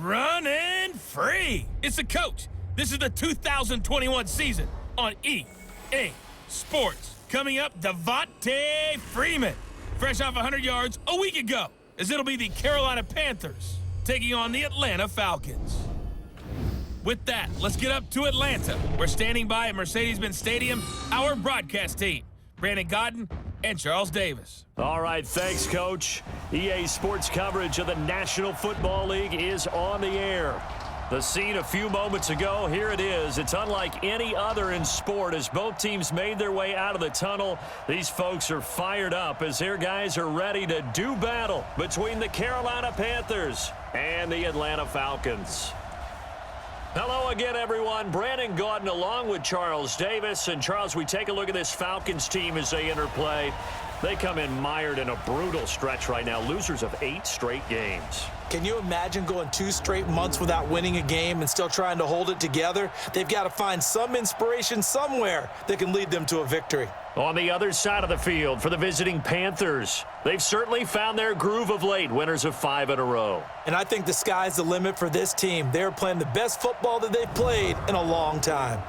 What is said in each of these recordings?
running free. It's the coach. This is the 2021 season on EA Sports. Coming up, Devontae Freeman, fresh off 100 yards a week ago, as it'll be the Carolina Panthers taking on the Atlanta Falcons. With that, let's get up to Atlanta. We're standing by at Mercedes-Benz Stadium, our broadcast team, Brandon Godden and Charles Davis. All right, thanks, Coach. EA Sports coverage of the National Football League is on the air. The scene a few moments ago, here it is. It's unlike any other in sport as both teams made their way out of the tunnel. These folks are fired up as their guys are ready to do battle between the Carolina Panthers and the Atlanta Falcons. Hello again, everyone. Brandon Gaudin along with Charles Davis. And, Charles, we take a look at this Falcons team as they enter play. They come in mired in a brutal stretch right now, losers of 8 straight games. Can you imagine going 2 straight months without winning a game and still trying to hold it together? They've got to find some inspiration somewhere that can lead them to a victory. On the other side of the field for the visiting Panthers, they've certainly found their groove of late, winners of 5 in a row. And I think the sky's the limit for this team. They're playing the best football that they've played in a long time.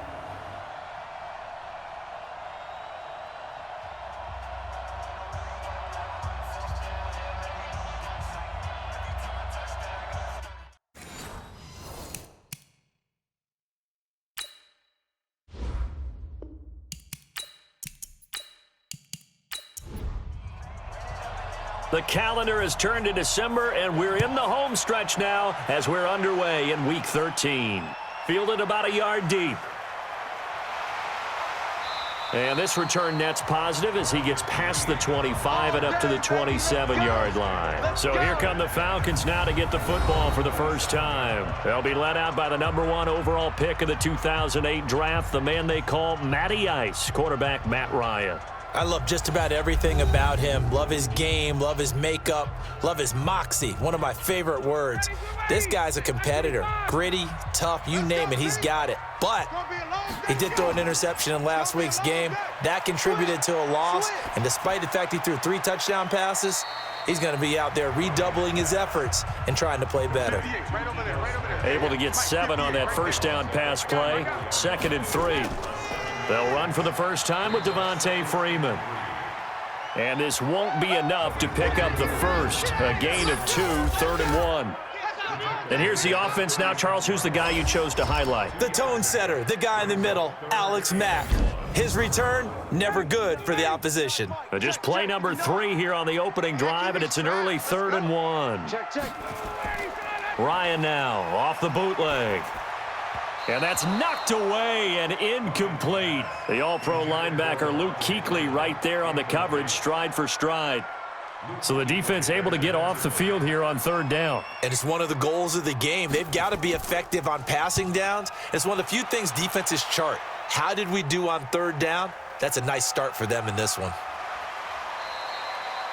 The calendar has turned to December, and we're in the home stretch now as we're underway in Week 13. Fielded about a yard deep. And this return net's positive as he gets past the 25 and up to the 27-yard line. So here come the Falcons now to get the football for the first time. They'll be led out by the #1 overall pick of the 2008 draft, the man they call Matty Ice, quarterback Matt Ryan. I love just about everything about him. Love his game, love his makeup, love his moxie, one of my favorite words. This guy's a competitor. Gritty, tough, you name it, he's got it. But he did throw an interception in last week's game. That contributed to a loss, and despite the fact he threw 3 touchdown passes, he's going to be out there redoubling his efforts and trying to play better. Able to get 7 on that first down pass play, 2nd and 3. They'll run for the first time with Devontae Freeman. And this won't be enough to pick up the first. A gain of 2, 3rd and 1. And here's the offense now. Charles, who's the guy you chose to highlight? The tone setter, the guy in the middle, Alex Mack. His return, never good for the opposition. But just play number 3 here on the opening drive, and it's an early 3rd and 1. Ryan now off the bootleg. And that's knocked away and incomplete. The all-pro linebacker Luke Kuechly right there on the coverage, stride for stride. So the defense able to get off the field here on 3rd down. And it's one of the goals of the game. They've got to be effective on passing downs. It's one of the few things defenses chart. How did we do on 3rd down? That's a nice start for them in this one.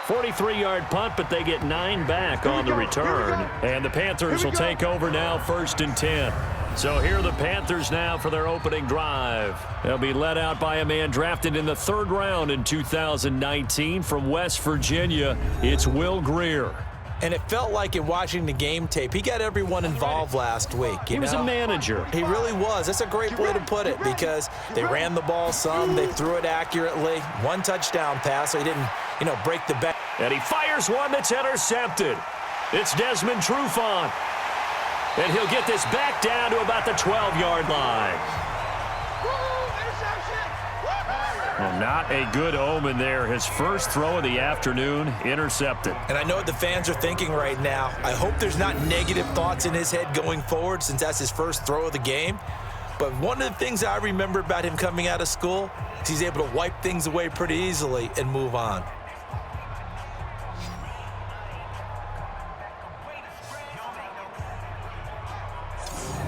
43-yard punt, but they get 9 back on the return. And the Panthers will take over now, 1st and 10. So here are the Panthers now for their opening drive. They'll be led out by a man drafted in the 3rd round in 2019 from West Virginia. It's Will Grier. And it felt like in watching the game tape, he got everyone involved last week. He was a manager. He really was. That's a great way to put it because they ran the ball some, they threw it accurately. 1 touchdown pass, so he didn't, break the back. And he fires one that's intercepted. It's Desmond Trufant. And he'll get this back down to about the 12-yard line. Well, not a good omen there. His first throw of the afternoon, intercepted. And I know what the fans are thinking right now. I hope there's not negative thoughts in his head going forward since that's his first throw of the game. But one of the things I remember about him coming out of school is he's able to wipe things away pretty easily and move on.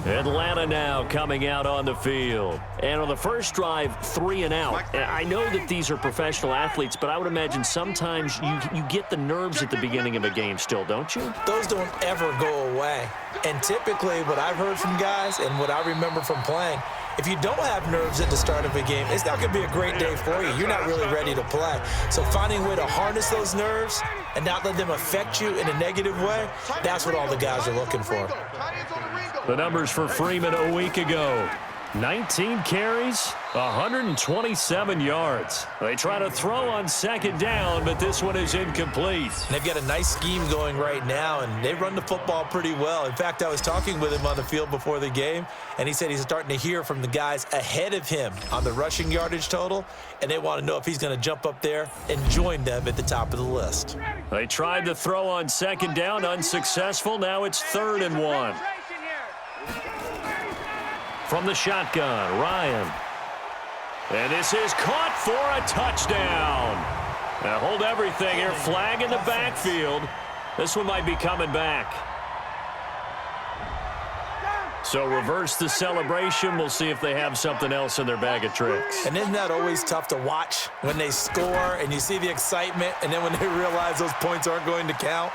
Atlanta now coming out on the field. And on the first drive, 3 and out. And I know that these are professional athletes, but I would imagine sometimes you get the nerves at the beginning of a game still, don't you? Those don't ever go away. And typically what I've heard from guys and what I remember from playing, if you don't have nerves at the start of a game, it's not going to be a great day for you. You're not really ready to play. So finding a way to harness those nerves and not let them affect you in a negative way, that's what all the guys are looking for. The numbers for Freeman a week ago. 19 carries, 127 yards. They try to throw on second down, but this one is incomplete. They've got a nice scheme going right now, and they run the football pretty well. In fact, I was talking with him on the field before the game, and he said he's starting to hear from the guys ahead of him on the rushing yardage total, and they want to know if he's going to jump up there and join them at the top of the list. They tried to throw on second down, unsuccessful. Now it's 3rd and 1. From the shotgun, Ryan. And this is caught for a touchdown. Now hold everything here. Flag in the backfield. This one might be coming back. So reverse the celebration. We'll see if they have something else in their bag of tricks. And isn't that always tough to watch when they score and you see the excitement, and then when they realize those points aren't going to count?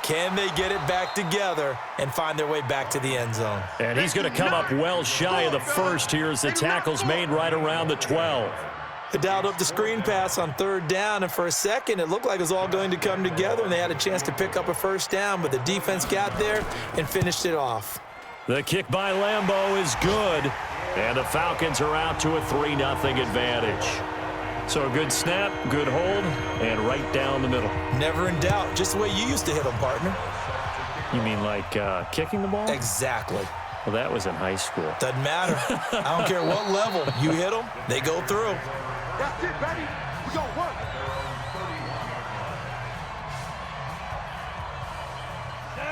Can they get it back together and find their way back to the end zone? And he's going to come up well shy of the first here as the tackle's made right around the 12. They dialed up the screen pass on 3rd down, and for a second it looked like it was all going to come together, and they had a chance to pick up a 1st down, but the defense got there and finished it off. The kick by Lambeau is good, and the Falcons are out to a 3-0 advantage. So a good snap, good hold, and right down the middle. Never in doubt. Just the way you used to hit them, partner. You mean like kicking the ball? Exactly. Well, that was in high school. Doesn't matter. I don't care what level. You hit them, they go through. That's it, baby. We gonna work.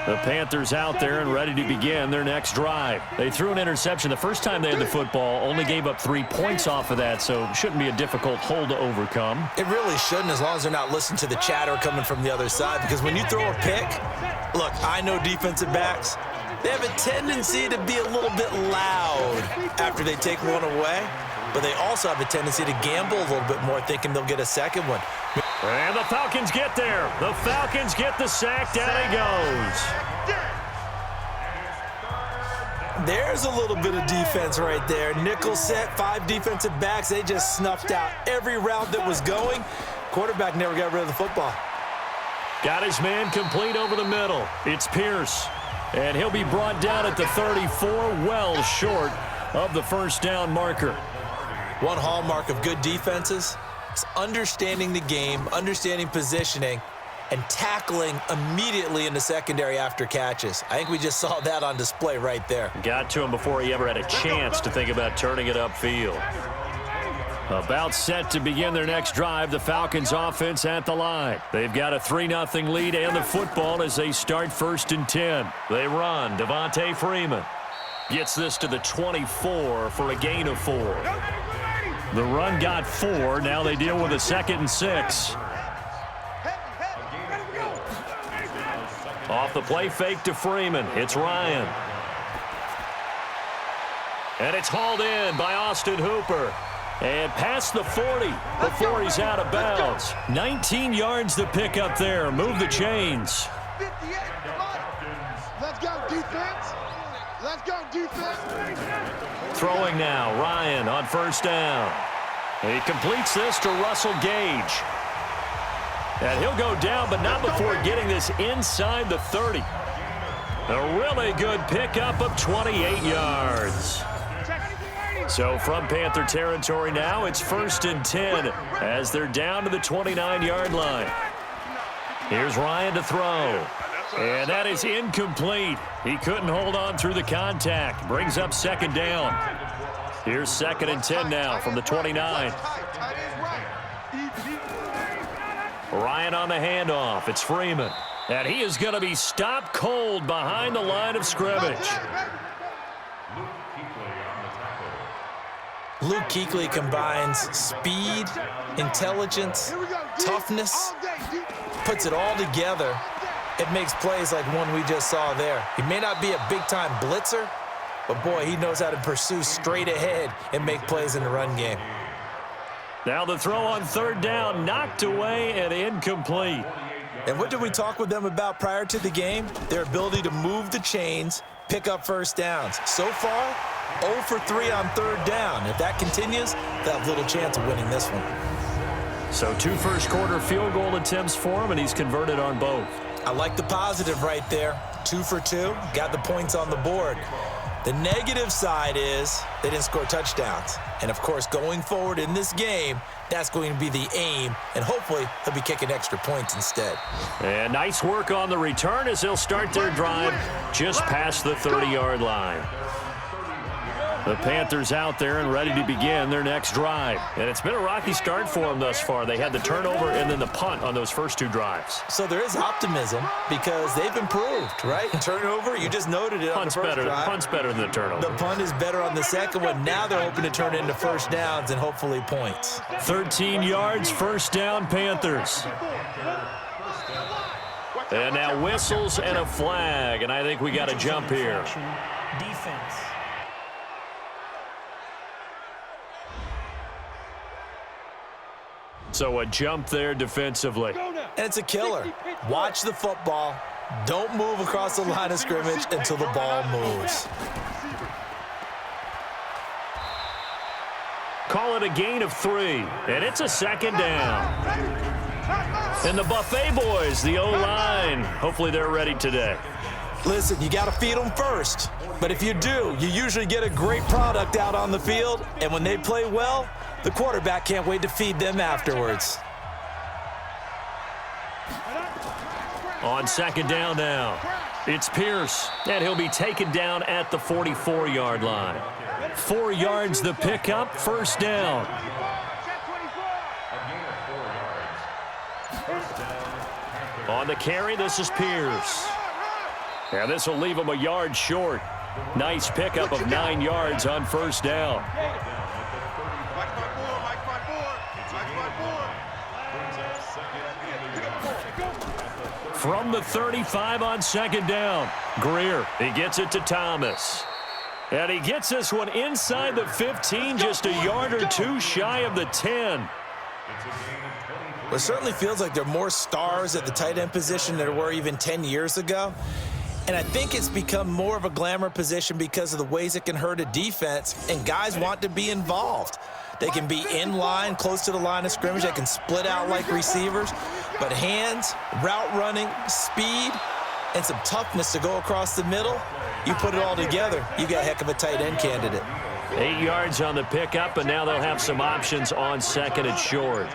The Panthers out there and ready to begin their next drive. They threw an interception the first time they had the football, only gave up 3 points off of that, so it shouldn't be a difficult hole to overcome. It really shouldn't, as long as they're not listening to the chatter coming from the other side, because when you throw a pick, look, I know defensive backs, they have a tendency to be a little bit loud after they take one away, but they also have a tendency to gamble a little bit more, thinking they'll get a second one. And the Falcons get there. The Falcons get the sack. Down he goes. There's a little bit of defense right there. Nickel set, 5 defensive backs. They just snuffed out every route that was going. Quarterback never got rid of the football. Got his man complete over the middle. It's Pierce. And he'll be brought down at the 34, well short of the 1st down marker. One hallmark of good defenses is understanding the game, understanding positioning, and tackling immediately in the secondary after catches. I think we just saw that on display right there. Got to him before he ever had a chance to think about turning it upfield. About set to begin their next drive, the Falcons offense at the line. They've got a 3-0 lead and the football as they start 1st and 10. They run. Devontae Freeman gets this to the 24 for a gain of 4. The run got 4. Now they deal with a 2nd and 6. Off the play fake to Freeman. It's Ryan. And it's hauled in by Austin Hooper. And past the 40 before he's out of bounds. 19 yards to pick up there. Move the chains. 58, come on. Let's go, defense. Let's go, defense. Throwing now, Ryan on 1st down. He completes this to Russell Gage. And he'll go down, but not before getting this inside the 30. A really good pickup of 28 yards. So from Panther territory now, it's 1st and 10 as they're down to the 29-yard line. Here's Ryan to throw. And that is incomplete. He couldn't hold on through the contact. Brings up 2nd down. Here's 2nd and 10 now from the 29. Ryan on the handoff. It's Freeman. And he is going to be stopped cold behind the line of scrimmage. Luke Kuechly combines speed, intelligence, toughness, puts it all together. It makes plays like one we just saw there. He may not be a big-time blitzer, but boy, he knows how to pursue straight ahead and make plays in the run game. Now the throw on 3rd down, knocked away and incomplete. And what did we talk with them about prior to the game? Their ability to move the chains, pick up 1st downs. So far, 0 for 3 on third down. If that continues, they'll have little chance of winning this one. So 2 first-quarter field goal attempts for him, and he's converted on both. I like the positive right there. 2 for 2, got the points on the board. The negative side is they didn't score touchdowns. And, of course, going forward in this game, that's going to be the aim, and hopefully he'll be kicking extra points instead. And nice work on the return as they'll start their drive just past the 30-yard line. The Panthers out there and ready to begin their next drive. And it's been a rocky start for them thus far. They had the turnover and then the punt on those first 2 drives. So there is optimism because they've improved, right? Turnover, you just noted it on the first drive. Punt's better than the turnover. The punt is better on the second one. Now they're hoping to turn it into first downs and hopefully points. 13 yards, first down, Panthers. And now whistles and a flag, and I think we got a jump here. Defense. So a jump there defensively. And it's a killer. Watch the football. Don't move across the line of scrimmage until the ball moves. Call it a gain of 3, and it's a second down. And the Buffet boys, the O-line, hopefully they're ready today. Listen, you got to feed them first. But if you do, you usually get a great product out on the field. And when they play well, the quarterback can't wait to feed them afterwards. On second down now, it's Pierce, and he'll be taken down at the 44-yard line. 4 yards the pickup, first down. On the carry, this is Pierce. And this will leave him a yard short. Nice pickup of 9 yards on first down. From the 35 on second down, Greer, he gets it to Thomas. And he gets this one inside the 15, just a yard or 2 shy of the 10. Well, it certainly feels like there are more stars at the tight end position than there were even 10 years ago. And I think it's become more of a glamour position because of the ways it can hurt a defense, and guys want to be involved. They can be in line, close to the line of scrimmage. They can split out like receivers. But hands, route running, speed, and some toughness to go across the middle, you put it all together, you got a heck of a tight end candidate. 8 yards on the pickup, and now they'll have some options on second and short.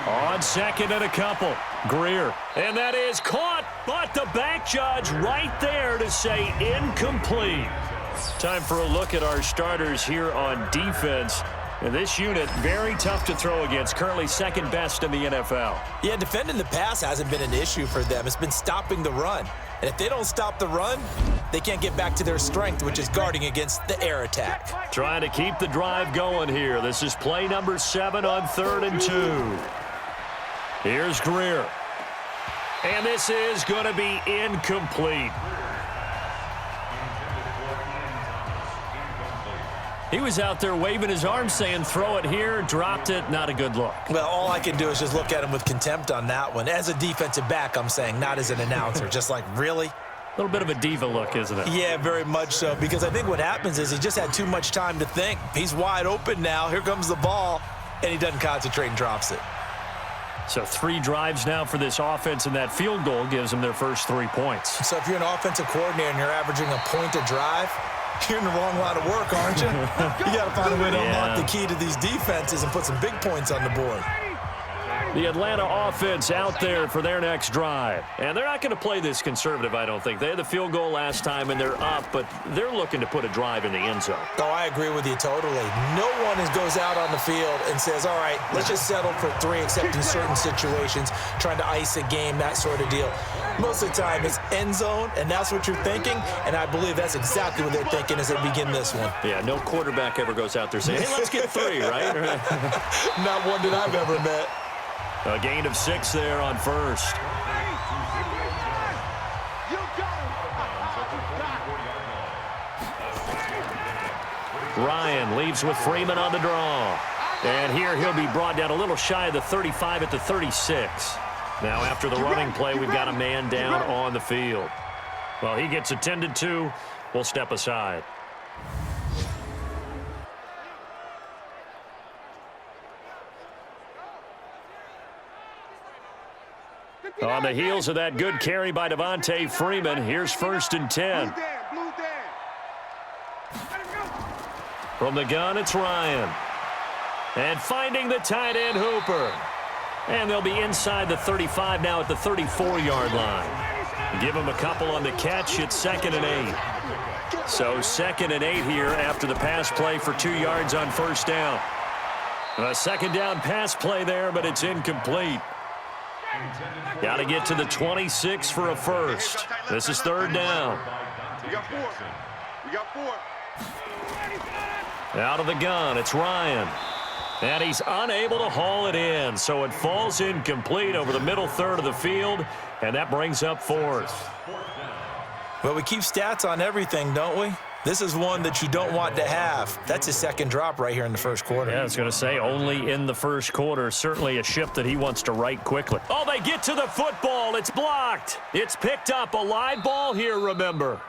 On second and a couple, Greer. And that is caught, but the back judge right there to say incomplete. Time for a look at our starters here on defense. And this unit, very tough to throw against, currently second best in the NFL. Yeah, defending the pass hasn't been an issue for them. It's been stopping the run. And if they don't stop the run, they can't get back to their strength, which is guarding against the air attack. Trying to keep the drive going here. This is play number 7 on 3rd and 2. Here's Greer. And this is going to be incomplete. He was out there waving his arms saying, throw it here, dropped it, not a good look. Well, all I can do is just look at him with contempt on that one. As a defensive back, I'm saying, not as an announcer. Just like, really? A little bit of a diva look, isn't it? Yeah, very much so, because I think what happens is he just had too much time to think. He's wide open now. Here comes the ball, and he doesn't concentrate and drops it. So 3 drives now for this offense, and that field goal gives them their first 3 points. So if you're an offensive coordinator and you're averaging a point a drive, you're in the wrong line of work, aren't you? You got to find a way to unlock the key to these defenses and put some big points on the board. The Atlanta offense out there for their next drive. And they're not going to play this conservative, I don't think. They had the field goal last time, and they're up, but they're looking to put a drive in the end zone. Oh, I agree with you totally. No one goes out on the field and says, all right, let's just settle for 3, except in certain situations, trying to ice a game, that sort of deal. Most of the time, it's end zone, and that's what you're thinking, and I believe that's exactly what they're thinking as they begin this one. Yeah, no quarterback ever goes out there saying, hey, let's get 3, right? Not one that I've ever met. A gain of 6 there on first. Ryan leaves with Freeman on the draw. And here he'll be brought down a little shy of the 35 at the 36. Now after the running play, we've got a man down on the field. Well, he gets attended to. We'll step aside. On the heels of that good carry by Devontae Freeman, here's 1st and 10. From the gun, it's Ryan. And finding the tight end, Hooper. And they'll be inside the 35 now at the 34-yard line. Give him a couple on the catch. It's 2nd and 8. So 2nd and 8 here after the pass play for 2 yards on 1st down. A 2nd down pass play there, but it's incomplete. Got to get to the 26 for a 1st. This is 3rd down. We got 4. We got 4. Out of the gun, it's Ryan. And he's unable to haul it in, so it falls incomplete over the middle third of the field, and that brings up 4th. Well, we keep stats on everything, don't we? This is one that you don't want to have. That's his 2nd drop right here in the 1st quarter. Yeah, I was going to say only in the 1st quarter. Certainly a ship that he wants to right quickly. Oh, they get to the football. It's blocked. It's picked up. A live ball here, remember.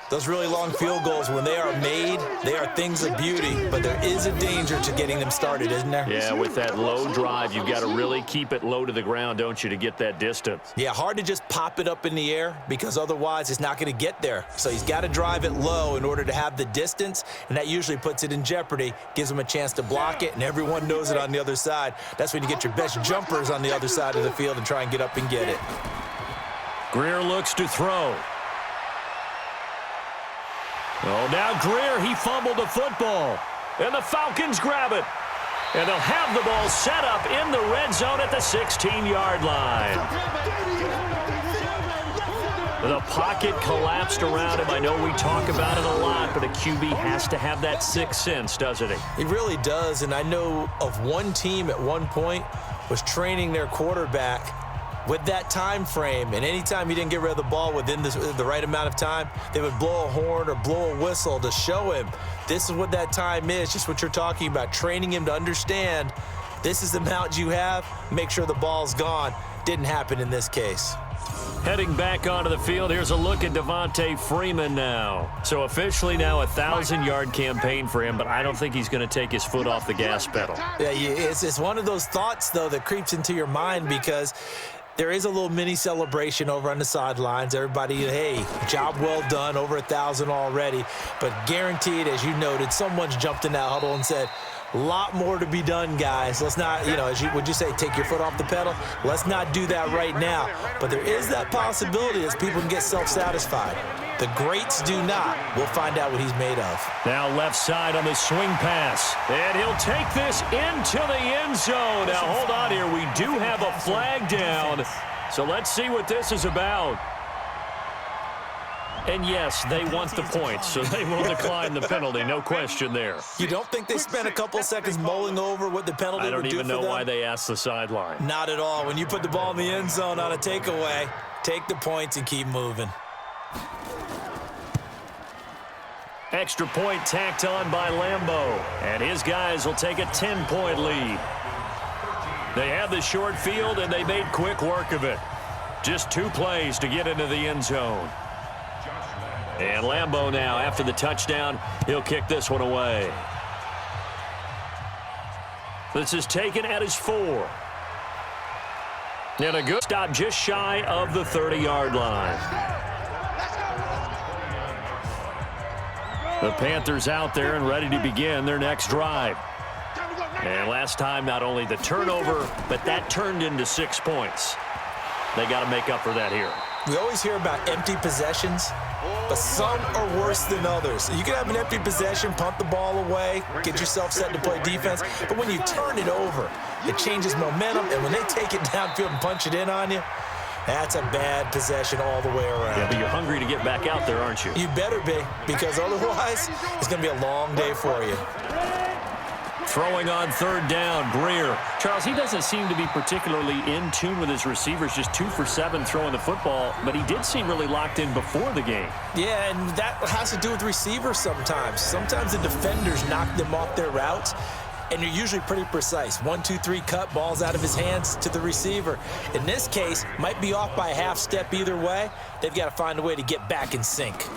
Those really long field goals, when they are made, they are things of beauty, but there is a danger to getting them started, isn't there? Yeah, with that low drive, you've got to really keep it low to the ground, don't you, to get that distance. Yeah, hard to just pop it up in the air because otherwise it's not going to get there. So he's got to drive it low in order to have the distance, and that usually puts it in jeopardy, gives him a chance to block it, and everyone knows it on the other side. That's when you get your best jumpers on the other side of the field and try and get up and get it. Greer looks to throw. Oh, now Greer, he fumbled the football. And the Falcons grab it. And they'll have the ball set up in the red zone at the 16-yard line. The pocket collapsed around him. I know we talk about it a lot, but a QB has to have that sixth sense, doesn't he? He really does, and I know of one team at one point was training their quarterback with that time frame, and anytime he didn't get rid of the ball within the right amount of time, they would blow a horn or blow a whistle to show him this is what that time is, just what you're talking about, training him to understand this is the amount you have, make sure the ball's gone. Didn't happen in this case. Heading back onto the field, here's a look at Devontae Freeman now. So officially now a 1,000-yard campaign for him, but I don't think he's going to take his foot off the gas pedal. Yeah, it's one of those thoughts, though, that creeps into your mind because there is a little mini celebration over on the sidelines. Everybody, hey, job well done, over 1,000 already. But guaranteed, as you noted, someone's jumped in that huddle and said, a lot more to be done, guys. Let's not, would you say, take your foot off the pedal? Let's not do that right now. But there is that possibility as people can get self-satisfied. The greats do not. We'll find out what he's made of. Now left side on the swing pass. And he'll take this into the end zone. Now hold on here. We do have a flag down. So let's see what this is about. And yes, they want the points, so they will decline the penalty. No question there. You don't think they spent a couple of seconds mulling over what the penalty would do for them? I don't even know why they asked the sideline. Not at all. When you put the ball in the end zone on a takeaway, take the points and keep moving. Extra point tacked on by Lambeau. And his guys will take a 10-point lead. They have the short field, and they made quick work of it. Just 2 plays to get into the end zone. And Lambeau now, after the touchdown, he'll kick this one away. This is taken at his 4. And a good stop just shy of the 30-yard line. The Panthers out there and ready to begin their next drive. And last time, not only the turnover, but that turned into 6 points. They got to make up for that here. We always hear about empty possessions, but some are worse than others. You can have an empty possession, punt the ball away, get yourself set to play defense, but when you turn it over, it changes momentum, and when they take it downfield and punch it in on you, that's a bad possession all the way around. Yeah, but you're hungry to get back out there, aren't you? You better be, because otherwise it's going to be a long day for you. Throwing on 3rd down, Greer. Charles, he doesn't seem to be particularly in tune with his receivers, just 2 for 7 throwing the football, but he did seem really locked in before the game. Yeah, and that has to do with receivers sometimes. Sometimes the defenders knock them off their routes, and you're usually pretty precise. 1, 2, 3 cut, balls out of his hands to the receiver. In this case, might be off by a half step either way. They've got to find a way to get back in sync.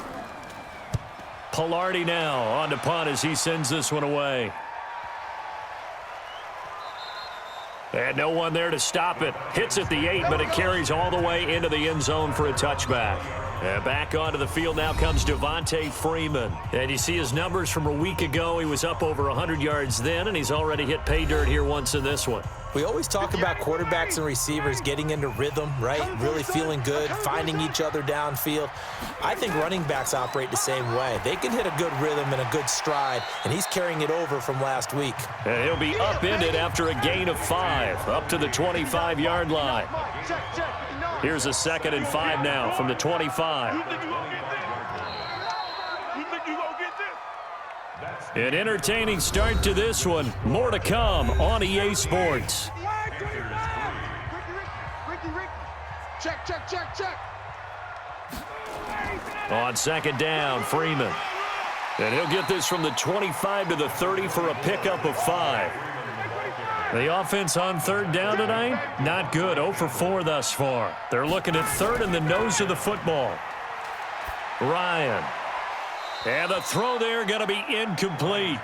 Pilardi now on to punt as he sends this one away. And no one there to stop it. Hits at the 8, but it carries all the way into the end zone for a touchback. And back onto the field now comes Devontae Freeman. And you see his numbers from a week ago. He was up over 100 yards then, and he's already hit pay dirt here once in this one. We always talk about quarterbacks and receivers getting into rhythm, right? Really feeling good, finding each other downfield. I think running backs operate the same way. They can hit a good rhythm and a good stride, and he's carrying it over from last week. And he'll be upended after a gain of 5, up to the 25-yard line. Here's a 2nd and 5 now from the 25. An entertaining start to this one. More to come on EA Sports. Check. On 2nd down, Freeman. And he'll get this from the 25 to the 30 for a pickup of 5. The offense on 3rd down tonight, not good. 0 for 4 thus far. They're looking at 3rd and the nose of the football. Ryan. And the throw there going to be incomplete.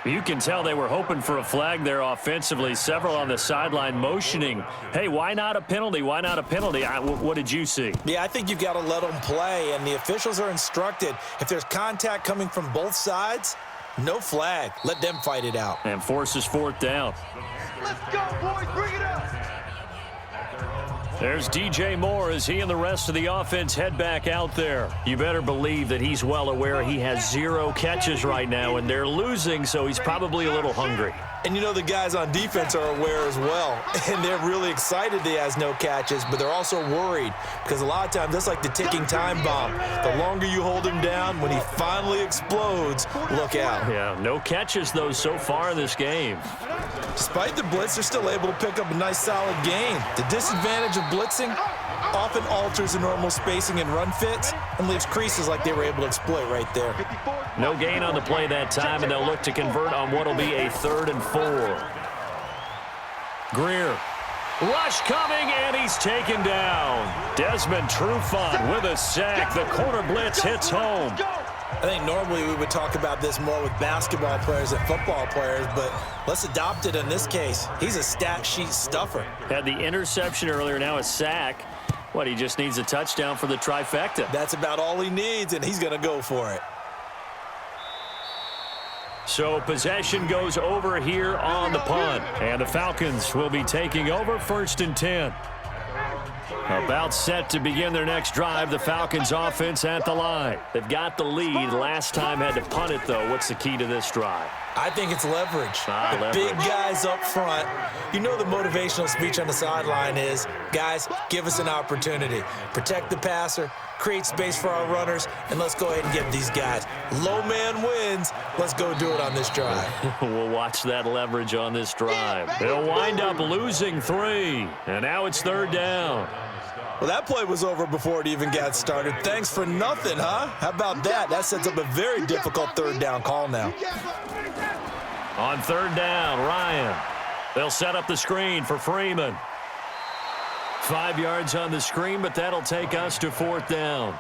You can tell they were hoping for a flag there offensively. Several on the sideline motioning, hey, why not a penalty? Why not a penalty? What did you see? Yeah, I think you've got to let them play, and the officials are instructed. If there's contact coming from both sides, no flag. Let them fight it out. And forces 4th down. Let's go, boys. Bring it up. There's DJ Moore as he and the rest of the offense head back out there. You better believe that he's well aware he has 0 catches right now, and they're losing, so he's probably a little hungry. And you know the guys on defense are aware as well, and they're really excited that he has no catches, but they're also worried because a lot of times that's like the ticking time bomb. The longer you hold him down, when he finally explodes, look out. Yeah, no catches, though, so far in this game. Despite the blitz, they're still able to pick up a nice, solid gain. The disadvantage of blitzing often alters the normal spacing and run fits and leaves creases like they were able to exploit right there. No gain on the play that time, and they'll look to convert on what will be a 3rd and 4. Greer. Rush coming, and he's taken down. Desmond Trufant with a sack. The corner blitz hits home. I think normally we would talk about this more with basketball players and football players, but let's adopt it in this case. He's a stat sheet stuffer. Had the interception earlier, now a sack. What, he just needs a touchdown for the trifecta. That's about all he needs, and he's going to go for it. So possession goes over here on the punt, and the Falcons will be taking over 1st and 10. About set to begin their next drive, the Falcons offense at the line. They've got the lead. Last time had to punt it, though. What's the key to this drive? I think it's leverage. Leverage. Big guys up front. You know the motivational speech on the sideline is, guys, give us an opportunity. Protect the passer, create space for our runners, and let's go ahead and get these guys. Low man wins. Let's go do it on this drive. We'll watch that leverage on this drive. They'll wind up losing 3, and now it's 3rd down. Well, that play was over before it even got started. Thanks for nothing, huh? How about that? That sets up a very difficult 3rd down call now. On 3rd down, Ryan. They'll set up the screen for Freeman. 5 yards on the screen, but that'll take us to 4th down.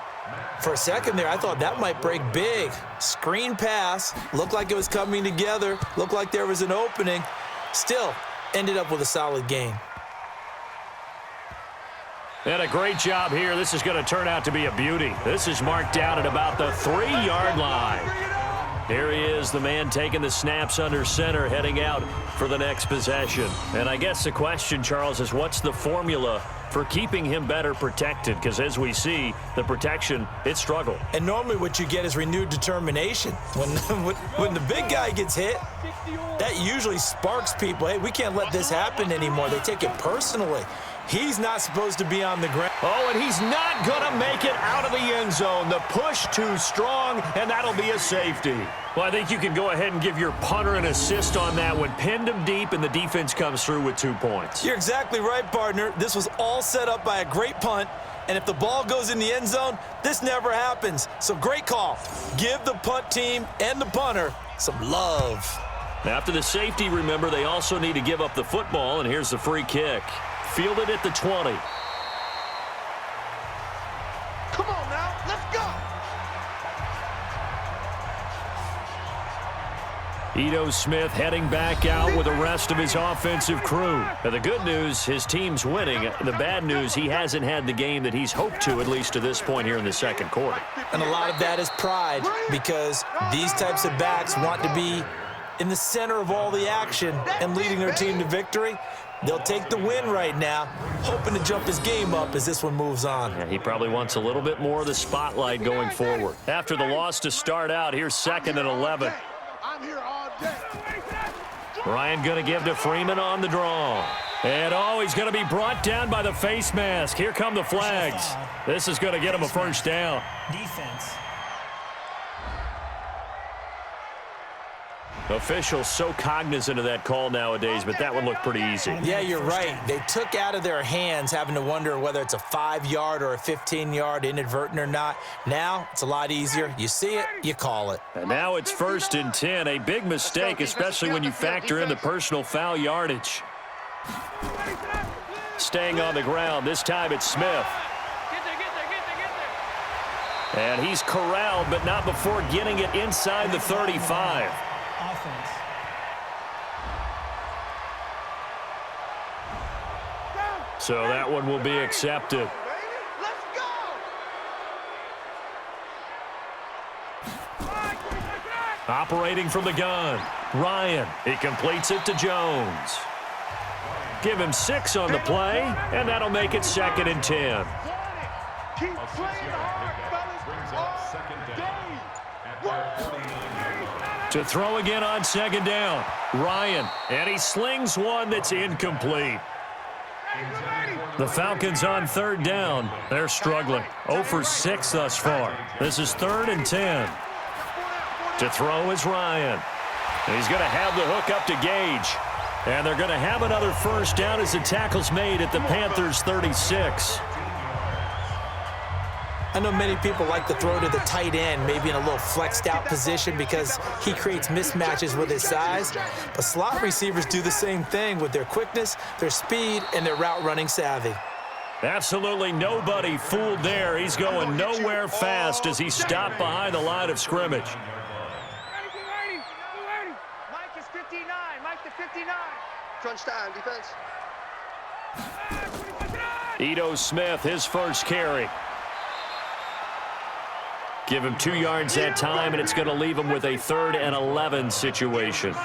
For a second there, I thought that might break big. Screen pass. Looked like it was coming together. Looked like there was an opening. Still, ended up with a solid gain. And a great job here. This is going to turn out to be a beauty. This is marked down at about the 3-yard line. Here he is, the man taking the snaps under center, heading out for the next possession. And I guess the question, Charles, is what's the formula for keeping him better protected? Because as we see, the protection, it struggled. And normally what you get is renewed determination. When the big guy gets hit, that usually sparks people. Hey, we can't let this happen anymore. They take it personally. He's not supposed to be on the ground. Oh, and he's not going to make it out of the end zone. The push too strong, and that'll be a safety. Well, I think you can go ahead and give your punter an assist on that one. Pinned him deep, and the defense comes through with 2 points. You're exactly right, partner. This was all set up by a great punt, and if the ball goes in the end zone, this never happens. So great call. Give the punt team and the punter some love. After the safety, remember, they also need to give up the football, and here's the free kick. Fielded at the 20. Come on now, let's go. Ito Smith heading back out with the rest of his offensive crew. Now, the good news, his team's winning. The bad news, he hasn't had the game that he's hoped to, at least to this point here in the second quarter. And a lot of that is pride, because these types of backs want to be in the center of all the action and leading their team to victory. They'll take the win right now, hoping to jump his game up as this one moves on. Yeah, he probably wants a little bit more of the spotlight going forward. After the loss to start out, here's 2nd and 11. I'm here all day. Ryan going to give to Freeman on the draw. And, he's going to be brought down by the face mask. Here come the flags. This is going to get him a first down. Defense. Officials so cognizant of that call nowadays, but that one looked pretty easy. Yeah, you're right. They took out of their hands having to wonder whether it's a 5-yard or a 15-yard, inadvertent or not. Now it's a lot easier. You see it, you call it. And now it's 1st and 10. A big mistake, especially when you factor in the personal foul yardage. Staying on the ground. This time it's Smith. And he's corralled, but not before getting it inside the 35. Offense. So that one will be accepted. Let's go. Operating from the gun. Ryan. He completes it to Jones. Give him 6 on the play, and that'll make it 2nd and 10. Keep playing hard, fellas. All day. To throw again on 2nd down. Ryan. And he slings one that's incomplete. The Falcons on 3rd down. They're struggling. 0 for 6 thus far. This is 3rd and 10. To throw is Ryan. And he's going to have the hook up to Gage. And they're going to have another first down as the tackle's made at the Panthers' 36. I know many people like to throw to the tight end, maybe in a little flexed out position because he creates mismatches with his size. But slot receivers do the same thing with their quickness, their speed, and their route running savvy. Absolutely nobody fooled there. He's going nowhere fast as he stopped behind the line of scrimmage. Mike is 59. Mike to 59. Crunch time, defense. Ito Smith, his first carry. Give him 2 yards that time, and it's going to leave him with a 3rd and 11 situation.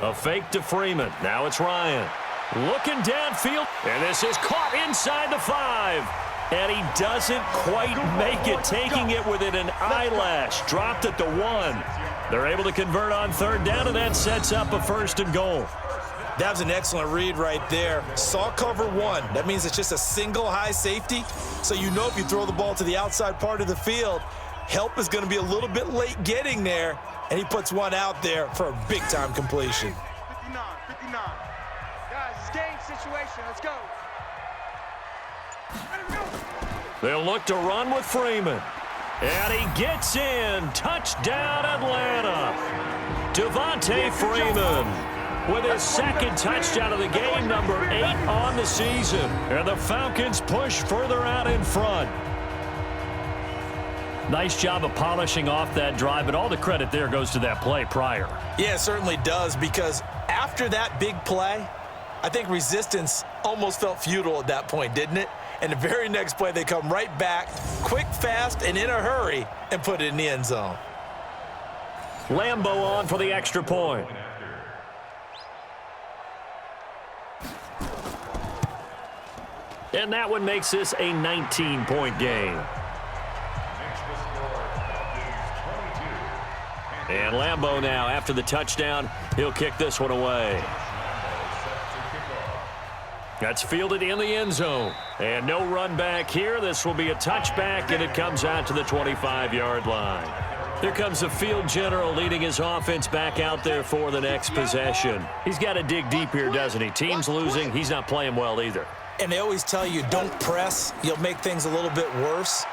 A fake to Freeman. Now it's Ryan. Looking downfield, and this is caught inside the 5. And he doesn't quite make it, taking it within an eyelash. Dropped at the 1. They're able to convert on 3rd down, and that sets up a 1st and goal. That was an excellent read right there. Saw cover 1. That means it's just a single high safety. So you know if you throw the ball to the outside part of the field, help is going to be a little bit late getting there. And he puts one out there for a big-time completion. 59. Guys, it's game situation. Let's go. They'll look to run with Freeman. And he gets in. Touchdown, Atlanta. Devontae Freeman with his 2nd touchdown of the game, number 8 on the season. And the Falcons push further out in front. Nice job of polishing off that drive, but all the credit there goes to that play prior. Yeah, it certainly does, because after that big play, I think resistance almost felt futile at that point, didn't it? And the very next play, they come right back, quick, fast, and in a hurry, and put it in the end zone. Lambo on for the extra point. And that one makes this a 19-point game. And Lambo now, after the touchdown, he'll kick this one away. That's fielded in the end zone. And no run back here. This will be a touchback, and it comes out to the 25-yard line. Here comes the field general leading his offense back out there for the next possession. He's got to dig deep here, doesn't he? Team's losing. He's not playing well either. And they always tell you, don't press. You'll make things a little bit worse.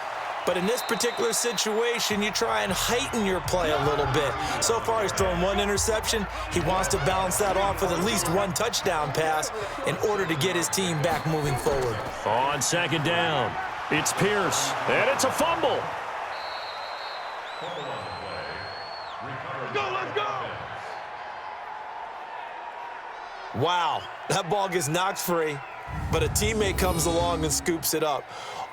But in this particular situation, you try and heighten your play a little bit. So far, he's thrown 1 interception. He wants to balance that off with at least 1 touchdown pass in order to get his team back moving forward. On 2nd down, it's Pierce, and it's a fumble. Let's go! Wow, that ball gets knocked free, but a teammate comes along and scoops it up.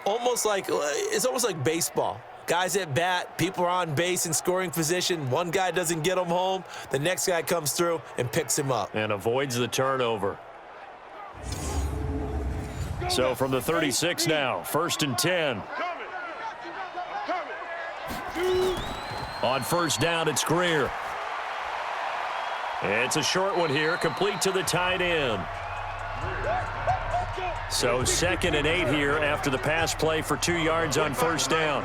It's almost like baseball. Guys at bat, people are on base in scoring position. One guy doesn't get him home. The next guy comes through and picks him up. And avoids the turnover. So from the 36 now, 1st and 10. On first down, it's Greer. It's a short one here, complete to the tight end. So 2nd and 8 here after the pass play for 2 yards on first down.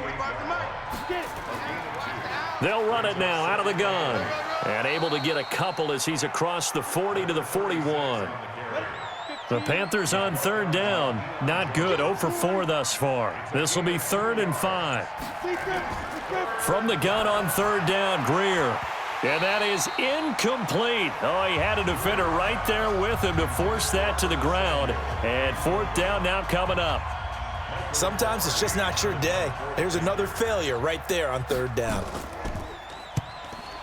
They'll run it now out of the gun. And able to get a couple as he's across the 40 to the 41. The Panthers on 3rd down. Not good, 0 for 4 thus far. This will be 3rd and 5. From the gun on 3rd down, Greer. And that is incomplete. Oh, he had a defender right there with him to force that to the ground. And 4th down now coming up. Sometimes it's just not your day. There's another failure right there on 3rd down.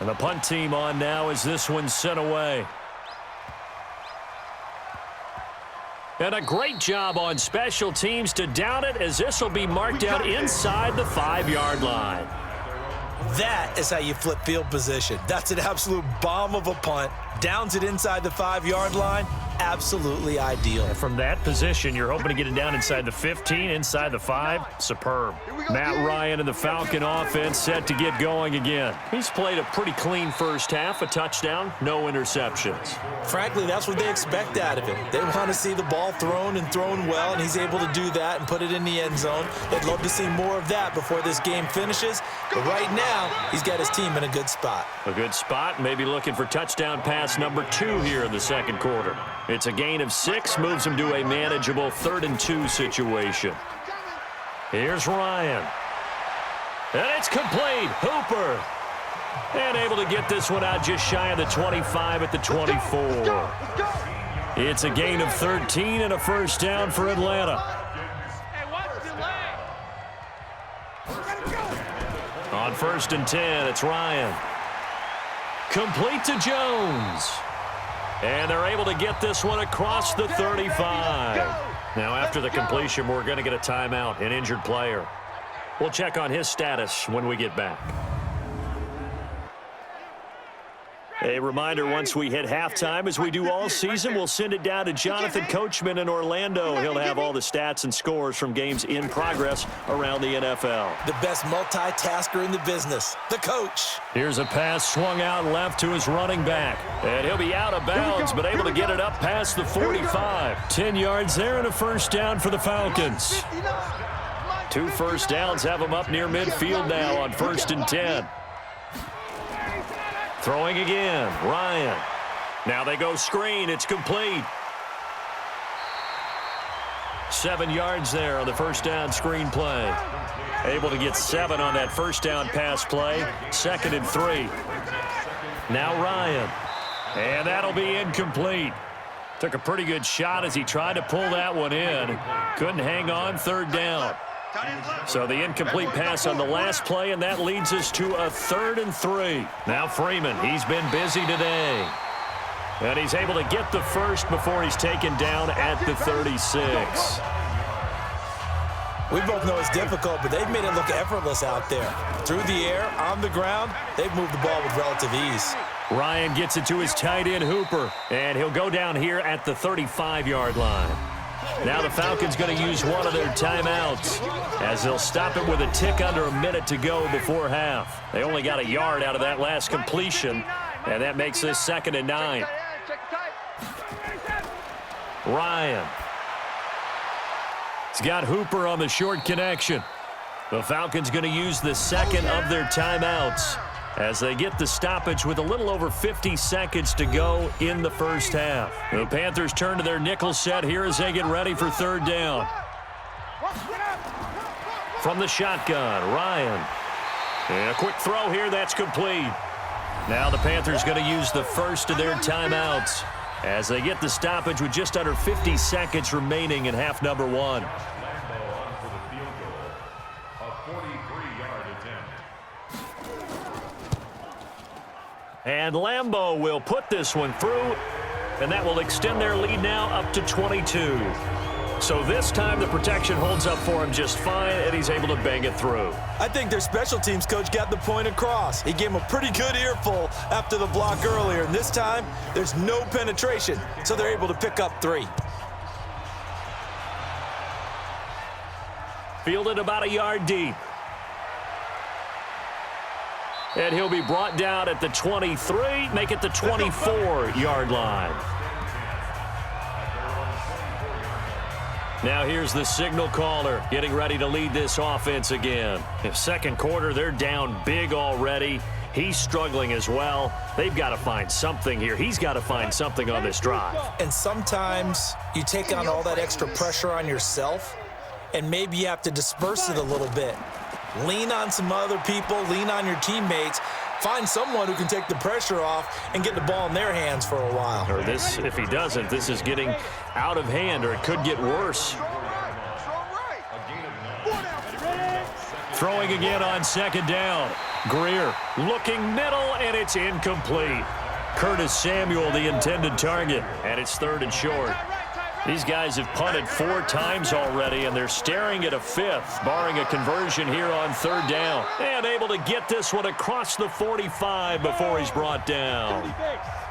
And the punt team on now as this one's sent away. And a great job on special teams to down it as this will be marked out inside the 5-yard line. That is how you flip field position. That's an absolute bomb of a punt. Downs it inside the 5-yard line. Absolutely ideal. From that position, you're hoping to get it down inside the 15, inside the 5. Superb. Matt Ryan and the Falcon offense set to get going again. He's played a pretty clean first half, a touchdown, no interceptions. Frankly, that's what they expect out of him. They want to see the ball thrown and thrown well, and he's able to do that and put it in the end zone. They'd love to see more of that before this game finishes. But right now, he's got his team in a good spot. A good spot, maybe looking for touchdown pass number 2 here in the 2nd quarter. It's a gain of 6, moves him to a manageable 3rd and 2 situation. Here's Ryan. And it's complete. Hooper. And able to get this one out just shy of the 25 at the 24. It's a gain of 13 and a first down for Atlanta. On 1st and 10, it's Ryan. Complete to Jones. And they're able to get this one across the 35. Now, after the completion, we're going to get a timeout, an injured player. We'll check on his status when we get back. A reminder, once we hit halftime, as we do all season, we'll send it down to Jonathan Coachman in Orlando. He'll have all the stats and scores from games in progress around the NFL. The best multitasker in the business, the coach. Here's a pass swung out left to his running back. And he'll be out of bounds, but able to get it up past the 45. 10 yards there and a first down for the Falcons. 2 first downs have them up near midfield now on 1st and 10. Throwing again, Ryan. Now they go screen, it's complete. 7 yards there on the first down screen play. Able to get 7 on that first down pass play. 2nd and 3. Now Ryan. And that'll be incomplete. Took a pretty good shot as he tried to pull that one in. Couldn't hang on, 3rd down. So the incomplete pass on the last play, and that leads us to a 3rd and 3. Now Freeman, he's been busy today. And he's able to get the first before he's taken down at the 36. We both know it's difficult, but they've made it look effortless out there. Through the air, on the ground, they've moved the ball with relative ease. Ryan gets it to his tight end, Hooper, and he'll go down here at the 35-yard line. Now the Falcons going to use one of their timeouts as they'll stop it with a tick under a minute to go before half. They only got a yard out of that last completion, and that makes this 2nd and 9. Ryan. He's got Hooper on the short connection. The Falcons going to use the 2nd of their timeouts as they get the stoppage with a little over 50 seconds to go in the first half. The Panthers turn to their nickel set here as they get ready for 3rd down. From the shotgun, Ryan. And a quick throw here, that's complete. Now the Panthers going to use the first of their timeouts as they get the stoppage with just under 50 seconds remaining in half number 1. And Lambeau will put this one through, and that will extend their lead now up to 22. So this time the protection holds up for him just fine, and he's able to bang it through. I think their special teams coach got the point across. He gave him a pretty good earful after the block earlier, and this time there's no penetration, so they're able to pick up 3. Fielded about a yard deep. And he'll be brought down at the 23, make it the 24-yard line. Now here's the signal caller getting ready to lead this offense again. If second quarter, they're down big already. He's struggling as well. They've got to find something here. He's got to find something on this drive. And sometimes you take on all that extra pressure on yourself, and maybe you have to disperse it a little bit. Lean on some other people, lean on your teammates, find someone who can take the pressure off and get the ball in their hands for a while. Or this, if he doesn't, this is getting out of hand, or it could get worse. Throwing again on second down. Greer looking middle, and it's incomplete. Curtis Samuel, the intended target, and it's 3rd and short. These guys have punted 4 times already, and they're staring at a 5th, barring a conversion here on 3rd down. And able to get this one across the 45 before he's brought down.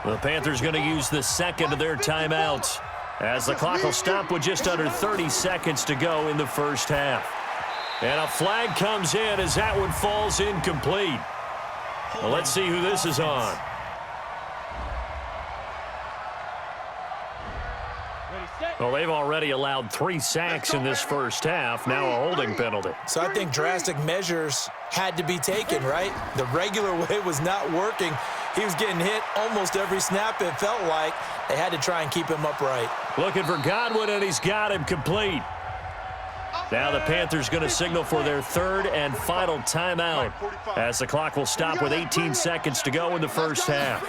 The Panthers going to use the second of their timeouts, as the clock will stop with just under 30 seconds to go in the first half. And a flag comes in as that one falls incomplete. Well, let's see who this is on. Well, they've already allowed 3 sacks in this first half, now a holding penalty. So I think drastic measures had to be taken, right? The regular way was not working. He was getting hit almost every snap, it felt like. They had to try and keep him upright. Looking for Godwin, and he's got him complete. Now the Panthers going to signal for their 3rd and final timeout, as the clock will stop with 18 seconds to go in the first half.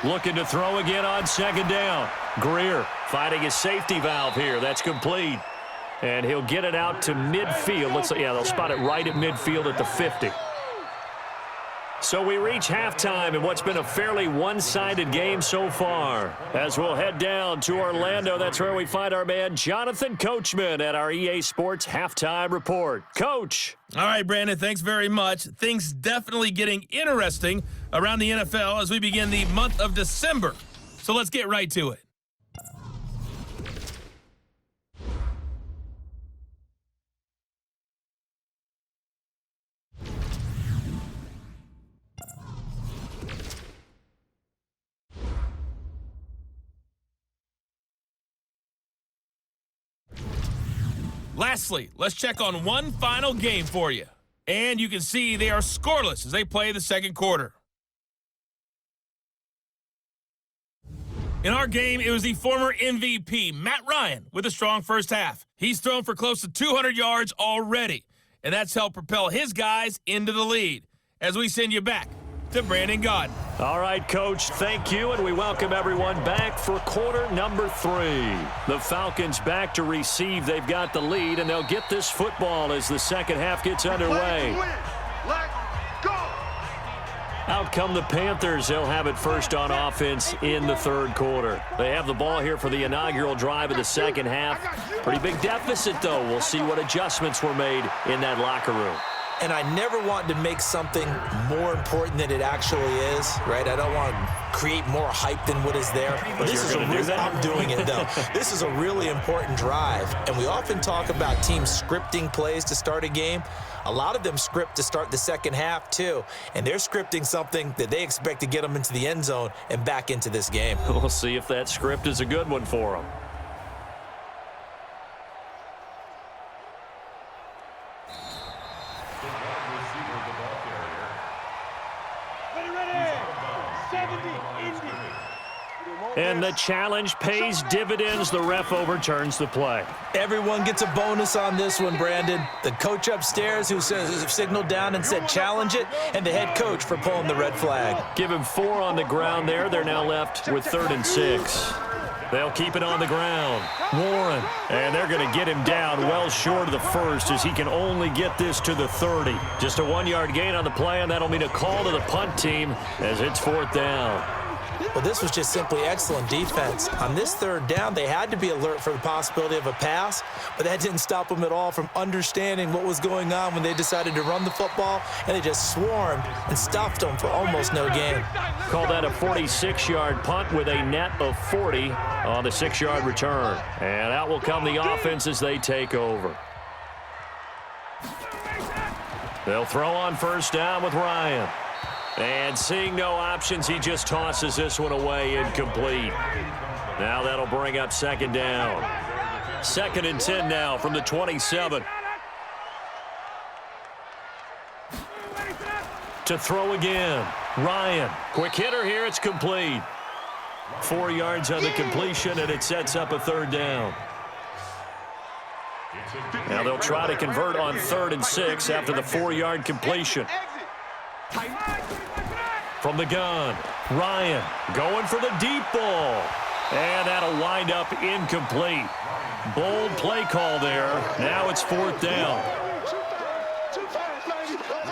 Looking to throw again on second down. Greer finding his safety valve here. That's complete. And he'll get it out to midfield. They'll spot it right at midfield at the 50. So we reach halftime in what's been a fairly one-sided game so far. As we'll head down to Orlando, that's where we find our man Jonathan Coachman at our EA Sports Halftime Report. Coach. All right, Brandon, thanks very much. Things definitely getting interesting around the NFL as we begin the month of December. So let's get right to it. Lastly, let's check on one final game for you. And you can see they are scoreless as they play the second quarter. In our game, it was the former MVP, Matt Ryan, with a strong first half. He's thrown for close to 200 yards already, and that's helped propel his guys into the lead. As we send you back to Brandon Gaudin. All right, Coach, thank you, and we welcome everyone back for quarter number 3. The Falcons back to receive. They've got the lead, and they'll get this football as the second half gets underway. Out come the Panthers. They'll have it first on offense in the third quarter. They have the ball here for the inaugural drive of the second half. Pretty big deficit, though. We'll see what adjustments were made in that locker room. And I never want to make something more important than it actually is, right? I don't want to create more hype than what is there. But this is I'm doing it, though. This is a really important drive. And we often talk about teams scripting plays to start a game. A lot of them script to start the second half, too. And they're scripting something that they expect to get them into the end zone and back into this game. We'll see if that script is a good one for them. And the challenge pays dividends. The ref overturns the play. Everyone gets a bonus on this one, Brandon. The coach upstairs who signaled down and said challenge it, and the head coach for pulling the red flag. Give him 4 on the ground there. They're now left with 3rd and 6. They'll keep it on the ground. Warren, and they're going to get him down well short of the first as he can only get this to the 30. Just a 1-yard gain on the play, and that'll mean a call to the punt team as it's 4th down. Well, this was just simply excellent defense. On this 3rd down, they had to be alert for the possibility of a pass, but that didn't stop them at all from understanding what was going on when they decided to run the football, and they just swarmed and stuffed them for almost no gain. Call that a 46-yard punt with a net of 40 on the 6-yard return. And out will come the offense as they take over. They'll throw on 1st down with Ryan. And seeing no options, he just tosses this one away incomplete. Now that'll bring up 2nd down. 2nd and 10 now from the 27. To throw again. Ryan. Quick hitter here. It's complete. 4 yards on the completion, and it sets up a 3rd down. Now they'll try to convert on 3rd and 6 after the 4-yard completion. From the gun, Ryan going for the deep ball. And that'll wind up incomplete. Bold play call there. Now it's 4th down.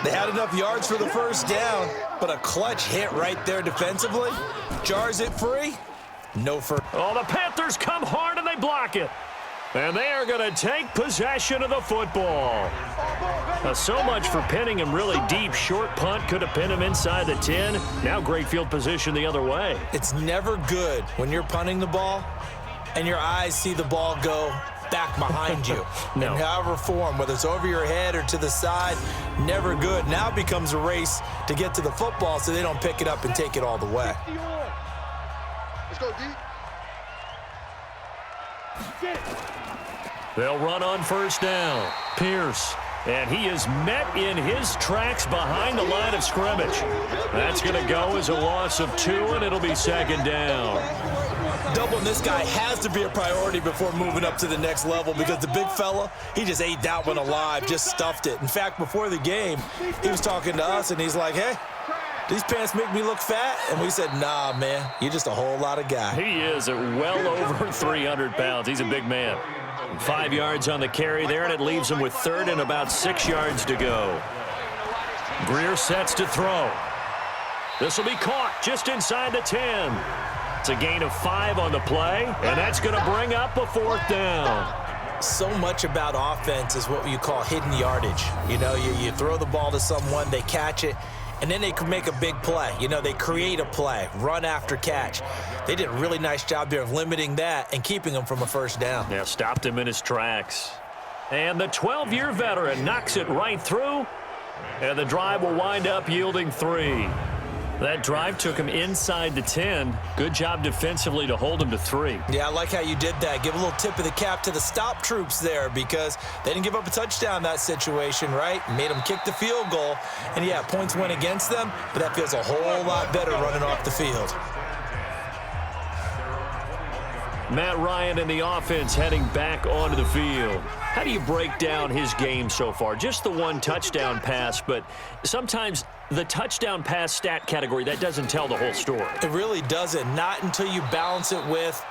They had enough yards for the 1st down, but a clutch hit right there defensively. Jars it free. No first. Oh, the Panthers come hard and they block it. And they are going to take possession of the football. So much for pinning him really deep. Short punt could have pinned him inside the 10. Now great field position the other way. It's never good when you're punting the ball and your eyes see the ball go back behind you. No. In however form, whether it's over your head or to the side, never good. Now it becomes a race to get to the football so they don't pick it up and take it all the way. Let's go deep. They'll run on 1st down. Pierce. And he is met in his tracks behind the line of scrimmage. That's going to go as a loss of 2, and it'll be 2nd down. Doubling this guy has to be a priority before moving up to the next level because the big fella, he just ate that one alive, just stuffed it. In fact, before the game, he was talking to us, and he's like, hey, these pants make me look fat? And we said, nah, man, you're just a whole lot of guy. He is at well over 300 pounds. He's a big man. 5 yards on the carry there, and it leaves him with 3rd and about 6 yards to go. Greer sets to throw. This will be caught just inside the 10. It's a gain of 5 on the play, and that's going to bring up a 4th down. So much about offense is what you call hidden yardage. You know, you throw the ball to someone, they catch it, and then they can make a big play. You know, they create a play, run after catch. They did a really nice job there of limiting that and keeping him from a 1st down. Yeah, stopped him in his tracks. And the 12-year veteran knocks it right through, and the drive will wind up yielding 3. That drive took him inside the 10. Good job defensively to hold him to 3. Yeah, I like how you did that. Give a little tip of the cap to the stop troops there because they didn't give up a touchdown in that situation, right? Made them kick the field goal. And, yeah, points went against them, but that feels a whole lot better running off the field. Matt Ryan and the offense heading back onto the field. How do you break down his game so far? Just the 1 touchdown pass, but sometimes the touchdown pass stat category, that doesn't tell the whole story. It really doesn't. Not until you balance it with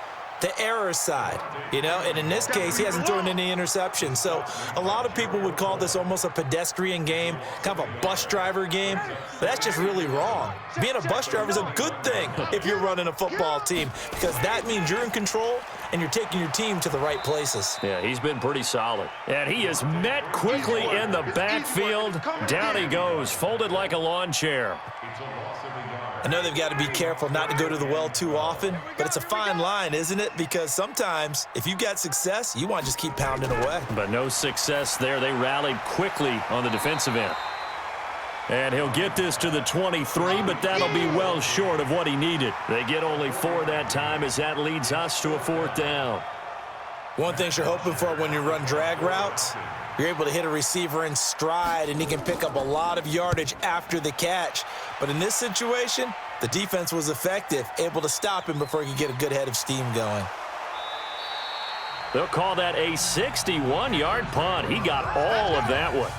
the error side, you know, and in this case, he hasn't thrown any interceptions. So a lot of people would call this almost a pedestrian game, kind of a bus driver game, but that's just really wrong. Being a bus driver is a good thing if you're running a football team because that means you're in control and you're taking your team to the right places. Yeah, he's been pretty solid. And he is met quickly in the backfield. Down he goes, folded like a lawn chair. I know they've got to be careful not to go to the well too often, but it's a fine line, isn't it? Because sometimes if you've got success, you want to just keep pounding away. But no success there. They rallied quickly on the defensive end. And he'll get this to the 23, but that'll be well short of what he needed. They get only 4 that time as that leads us to a 4th down. One thing you're hoping for when you run drag routes, you're able to hit a receiver in stride, and he can pick up a lot of yardage after the catch. But in this situation, the defense was effective, able to stop him before he could get a good head of steam going. They'll call that a 61-yard punt. He got all of that one.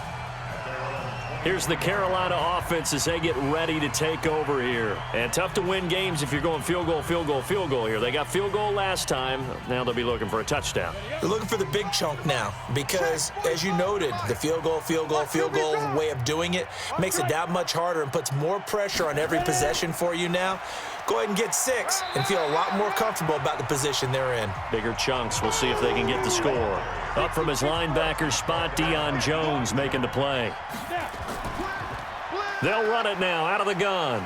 Here's the Carolina offense as they get ready to take over here. And tough to win games if you're going field goal, field goal, field goal here. They got field goal last time. Now they'll be looking for a touchdown. They're looking for the big chunk now because, as you noted, the field goal way of doing it makes it that much harder and puts more pressure on every possession for you now. Go ahead and get 6 and feel a lot more comfortable about the position they're in. Bigger chunks. We'll see if they can get the score. Up from his linebacker spot, Deion Jones making the play. They'll run it now out of the gun.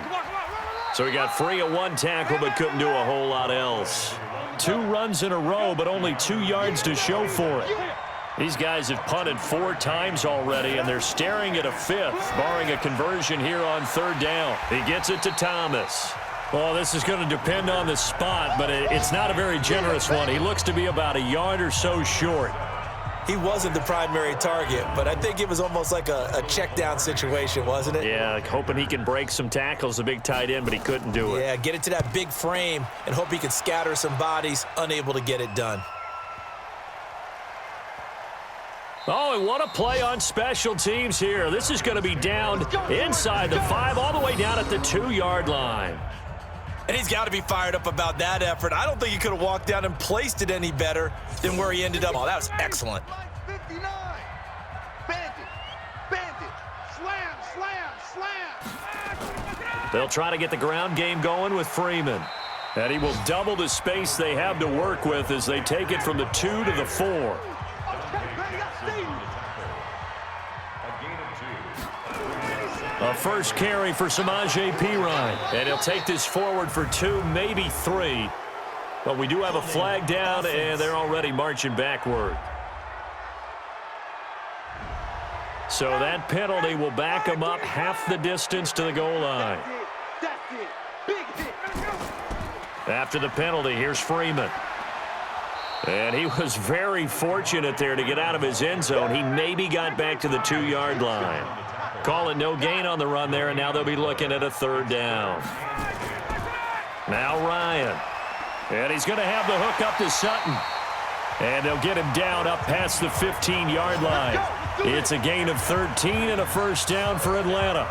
So he got free of 1 tackle but couldn't do a whole lot else. 2 runs in a row but only 2 yards to show for it. These guys have punted 4 times already, and they're staring at a 5th, barring a conversion here on 3rd down. He gets it to Thomas. Well, this is going to depend on the spot, but it's not a very generous one. He looks to be about a yard or so short. He wasn't the primary target, but I think it was almost like a check down situation, wasn't it? Yeah, like hoping he can break some tackles, a big tight end, but he couldn't do it. Yeah, get it to that big frame and hope he can scatter some bodies, unable to get it done. Oh, and what a play on special teams here. This is going to be down inside the 5, all the way down at the 2-yard line. And he's got to be fired up about that effort. I don't think he could have walked down and placed it any better than where he ended up. Oh, that was excellent. 59. Bandit. Slam. They'll try to get the ground game going with Freeman. And he will double the space they have to work with as they take it from the 2 to the 4. A first carry for Samaje Perine. And he'll take this forward for 2, maybe 3. But we do have a flag down, and they're already marching backward. So that penalty will back them up half the distance to the goal line. After the penalty, here's Freeman. And he was very fortunate there to get out of his end zone. He maybe got back to the 2-yard line. Call it no gain on the run there, and now they'll be looking at a 3rd down. Now Ryan. And he's going to have the hook up to Sutton. And they'll get him down up past the 15-yard line. It's a gain of 13 and a first down for Atlanta.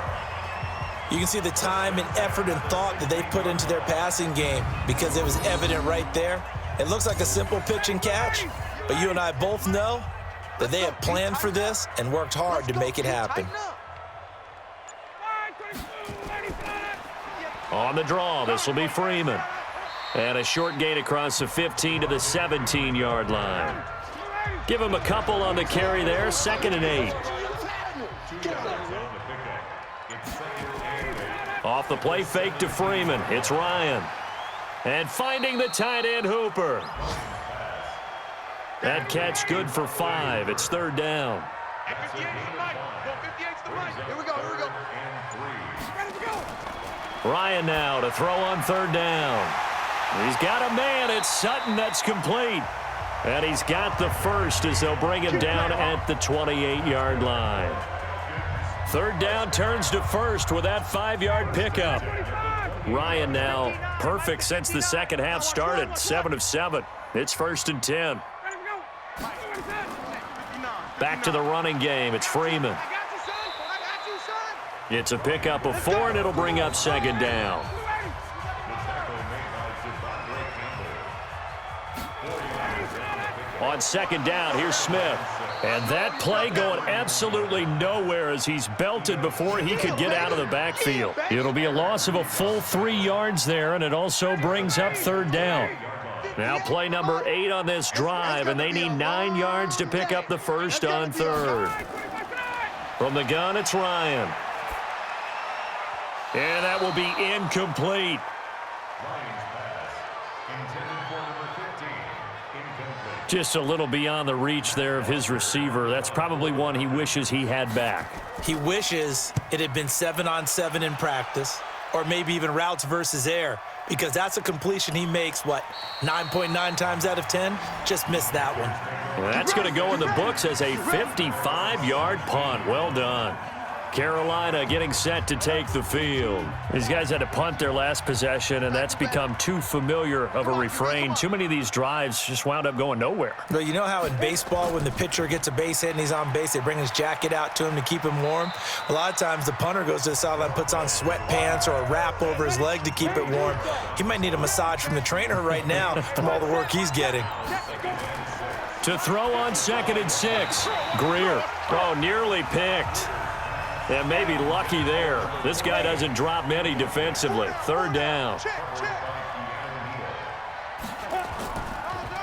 You can see the time and effort and thought that they put into their passing game because it was evident right there. It looks like a simple pitch and catch, but you and I both know that they have planned for this and worked hard to make it happen. On the draw, this will be Freeman. And a short gain across the 15 to the 17-yard line. Give him a couple on the carry there, 2nd and 8. Off the play fake to Freeman. It's Ryan. And finding the tight end Hooper. That catch good for 5. It's 3rd down. Here we go. Ryan now to throw on 3rd down. He's got a man. It's Sutton. That's complete. And he's got the first as they'll bring him down at the 28-yard line. 3rd down turns to 1st with that 5-yard pickup. Ryan now perfect since the second half started. 7 of 7. It's 1st and 10. Back to the running game. It's Freeman. It's a pickup of 4, and it'll bring up 2nd down. On 2nd down, here's Smith. And that play going absolutely nowhere as he's belted before he could get out of the backfield. It'll be a loss of a full 3 yards there, and it also brings up 3rd down. Now play number 8 on this drive, and they need 9 yards to pick up the first on 3rd. From the gun, it's Ryan. And that will be incomplete. Just a little beyond the reach there of his receiver. That's probably one he wishes he had back. He wishes it had been 7-on-7 in practice, or maybe even routes versus air, because that's a completion he makes, 9.9 times out of 10? Just missed that one. Well, that's going to go in the books as a 55-yard punt. Well done. Carolina getting set to take the field. These guys had to punt their last possession, and that's become too familiar of a refrain. Too many of these drives just wound up going nowhere. But you know how in baseball, when the pitcher gets a base hit and he's on base, they bring his jacket out to him to keep him warm? A lot of times the punter goes to the sideline, puts on sweatpants or a wrap over his leg to keep it warm. He might need a massage from the trainer right now from all the work he's getting. To throw on 2nd and 6. Greer. Oh, nearly picked. And maybe lucky there. This guy doesn't drop many defensively. 3rd down.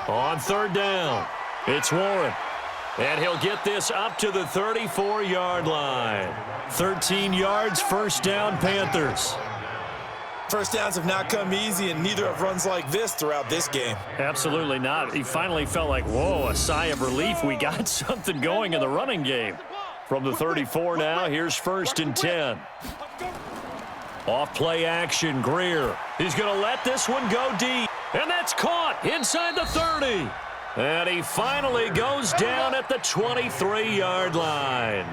On 3rd down, it's Warren. And he'll get this up to the 34-yard line. 13 yards, 1st down, Panthers. First downs have not come easy, and neither have runs like this throughout this game. Absolutely not. He finally felt like, whoa, a sigh of relief. We got something going in the running game. From the 34 now, here's 1st and 10. Off play action, Greer. He's going to let this one go deep. And that's caught inside the 30. And he finally goes down at the 23-yard line.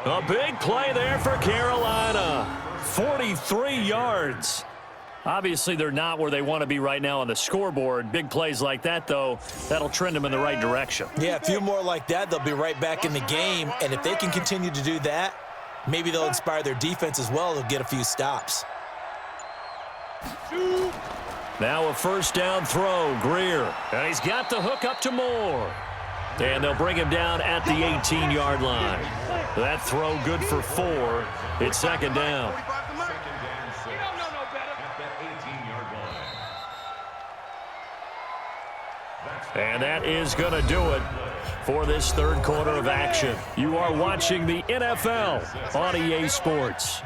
A big play there for Carolina. 43 yards. Obviously, they're not where they want to be right now on the scoreboard. Big plays like that, though, that'll trend them in the right direction. Yeah, a few more like that, they'll be right back in the game. And if they can continue to do that, maybe they'll inspire their defense as well. They'll get a few stops. Now a 1st down throw, Greer. And he's got the hook up to Moore. And they'll bring him down at the 18-yard line. That throw good for 4. It's 2nd down. And that is going to do it for this 3rd quarter of action. You are watching the NFL on EA Sports.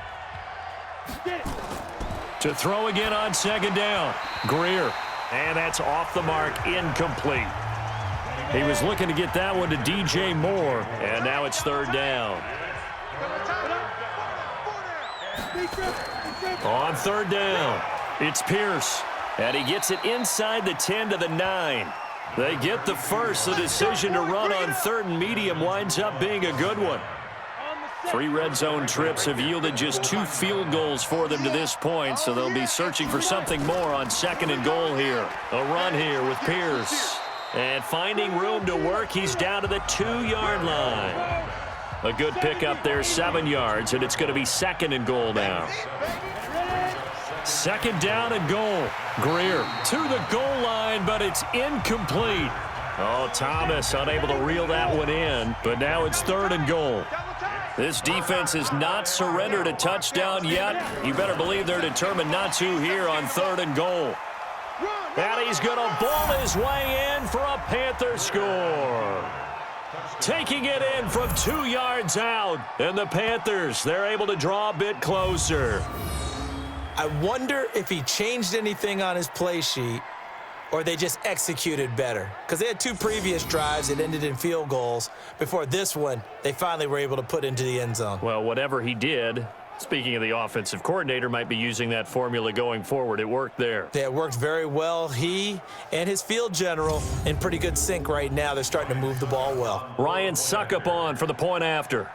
To throw again on 2nd down, Greer. And that's off the mark, incomplete. He was looking to get that one to DJ Moore, and now it's 3rd down. On 3rd down, it's Pierce, and he gets it inside the 10 to the 9. They get the first. The decision to run on 3rd and medium winds up being a good one. 3 red zone trips have yielded just 2 field goals for them to this point, so they'll be searching for something more on 2nd and goal here. A run here with Pierce. And finding room to work, he's down to the 2-yard line. A good pickup there, 7 yards, and it's going to be 2nd and goal now. 2nd down and goal. Greer to the goal line, but it's incomplete. Oh, Thomas unable to reel that one in, but now it's 3rd and goal. This defense has not surrendered a touchdown yet. You better believe they're determined not to here on 3rd and goal. And he's going to ball his way in for a Panther score. Taking it in from 2 yards out. And the Panthers, they're able to draw a bit closer. I wonder if he changed anything on his play sheet or they just executed better. Because they had 2 previous drives that ended in field goals. Before this one, they finally were able to put into the end zone. Well, whatever he did, speaking of the offensive coordinator, might be using that formula going forward. It worked there. Yeah, it worked very well. He and his field general in pretty good sync right now. They're starting to move the ball well. Ryan Suckup on for the point after.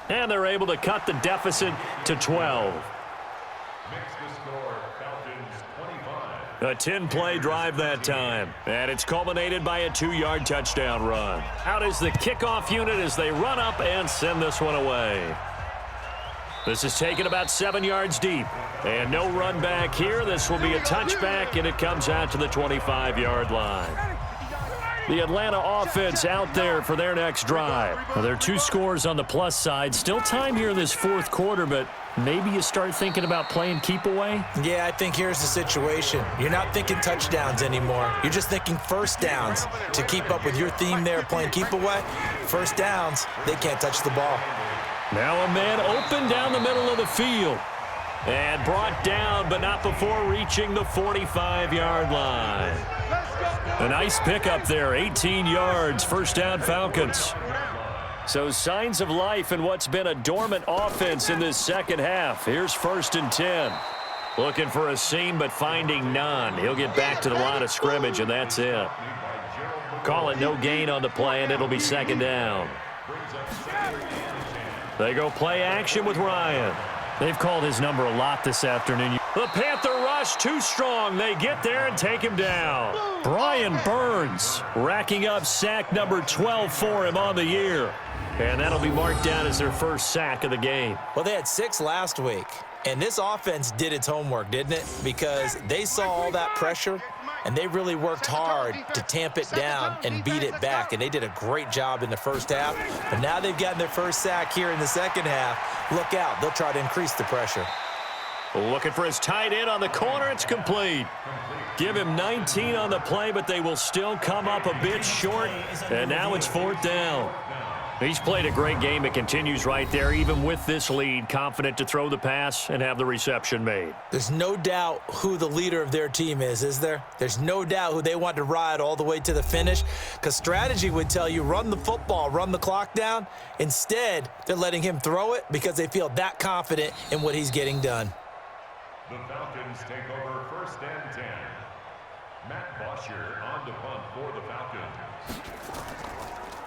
And they're able to cut the deficit to 12. A 10-play drive that time. And it's culminated by a 2-yard touchdown run. Out is the kickoff unit as they run up and send this one away. This is taken about 7 yards deep. And no run back here. This will be a touchback, and it comes out to the 25-yard line. The Atlanta offense out there for their next drive. Well, there are 2 scores on the plus side. Still time here in this 4th quarter, but maybe you start thinking about playing keep away? Yeah, I think here's the situation. You're not thinking touchdowns anymore. You're just thinking 1st downs. To keep up with your theme there, playing keep away, 1st downs, they can't touch the ball. Now a man open down the middle of the field. And brought down, but not before reaching the 45-yard line. A nice pickup there, 18 yards, 1st down Falcons. So signs of life in what's been a dormant offense in this 2nd half. Here's 1st and 10. Looking for a seam, but finding none. He'll get back to the line of scrimmage, and that's it. Call it no gain on the play, and it'll be second down. They go play action with Ryan. They've called his number a lot this afternoon. The Panther rush too strong. They get there and take him down. Brian Burns racking up sack number 12 for him on the year. And that'll be marked down as their first sack of the game. Well, they had 6 last week. And this offense did its homework, didn't it? Because they saw all that pressure, and they really worked hard to tamp it down and beat it back. And they did a great job in the first half. But now they've gotten their first sack here in the second half. Look out. They'll try to increase the pressure. Looking for his tight end on the corner. It's complete. Give him 19 on the play, but they will still come up a bit short. And now it's 4th down. He's played a great game. It continues right there, even with this lead, confident to throw the pass and have the reception made. There's no doubt who the leader of their team is there? There's no doubt who they want to ride all the way to the finish, because strategy would tell you run the football, run the clock down. Instead, they're letting him throw it because they feel that confident in what he's getting done. The Falcons take over 1st and 10. Matt Bosher on to punt for the Falcons.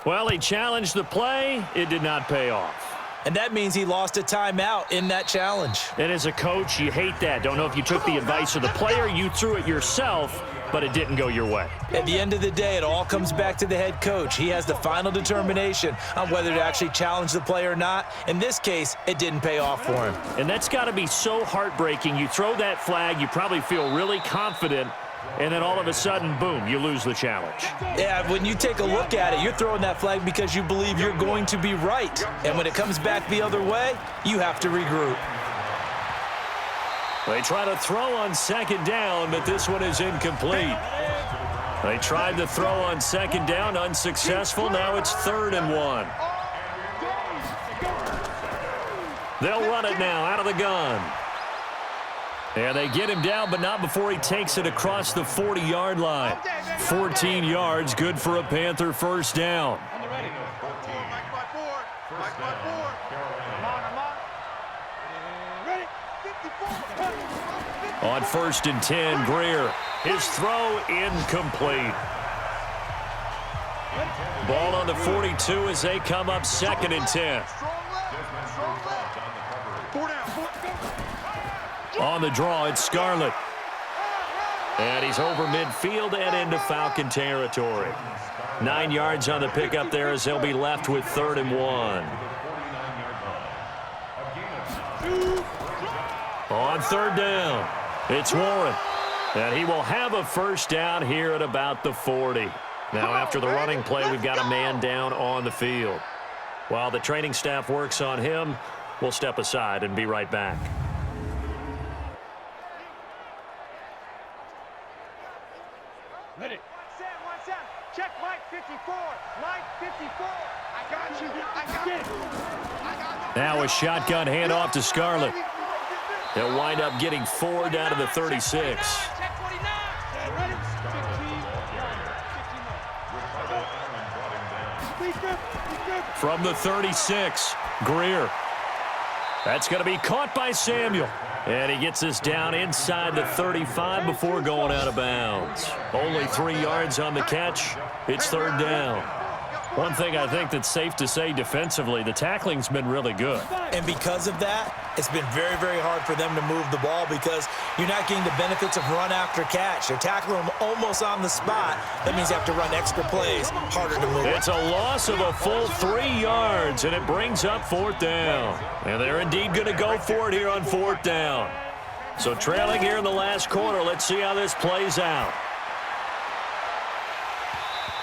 Well, he challenged the play. It did not pay off. And that means he lost a timeout in that challenge. And as a coach, you hate that. Don't know if you took the advice of the player, you threw it yourself, but it didn't go your way. At the end of the day, it all comes back to the head coach. He has the final determination on whether to actually challenge the play or not. In this case, it didn't pay off for him. And that's got to be so heartbreaking. You throw that flag, you probably feel really confident, and then all of a sudden, boom, you lose the challenge. Yeah, when you take a look at it, you're throwing that flag because you believe you're going to be right. And when it comes back the other way, you have to regroup. They try to throw on 2nd down, but this one is incomplete. They tried to throw on 2nd down, unsuccessful. Now it's 3rd and 1. They'll run it now out of the gun. And they get him down, but not before he takes it across the 40-yard line. 14 yards, good for a Panther first down. On 1st and 10, Greer. His throw incomplete. Ball on the 42 as they come up 2nd and 10. On the draw, it's Scarlett. And he's over midfield and into Falcon territory. 9 yards on the pickup there as they'll be left with 3rd and 1. On 3rd down, it's Warren. And he will have a first down here at about the 40. Now after the running play, we've got a man down on the field. While the training staff works on him, we'll step aside and be right back. Ready. 1-7. Check Mike 54. Mike 54. I got you. Now a shotgun handoff to Scarlett. They'll wind up getting 4 down to the 36. From the 36, Greer. That's going to be caught by Samuel. And he gets us down inside the 35 before going out of bounds. Only 3 yards on the catch. It's 3rd down. One thing I think that's safe to say defensively, the tackling's been really good. And because of that, it's been very, very hard for them to move the ball because you're not getting the benefits of run after catch. You're tackling them almost on the spot. That means you have to run extra plays, harder to move. It's a loss of a full 3 yards, and it brings up 4th down. And they're indeed going to go for it here on 4th down. So trailing here in the last quarter, let's see how this plays out.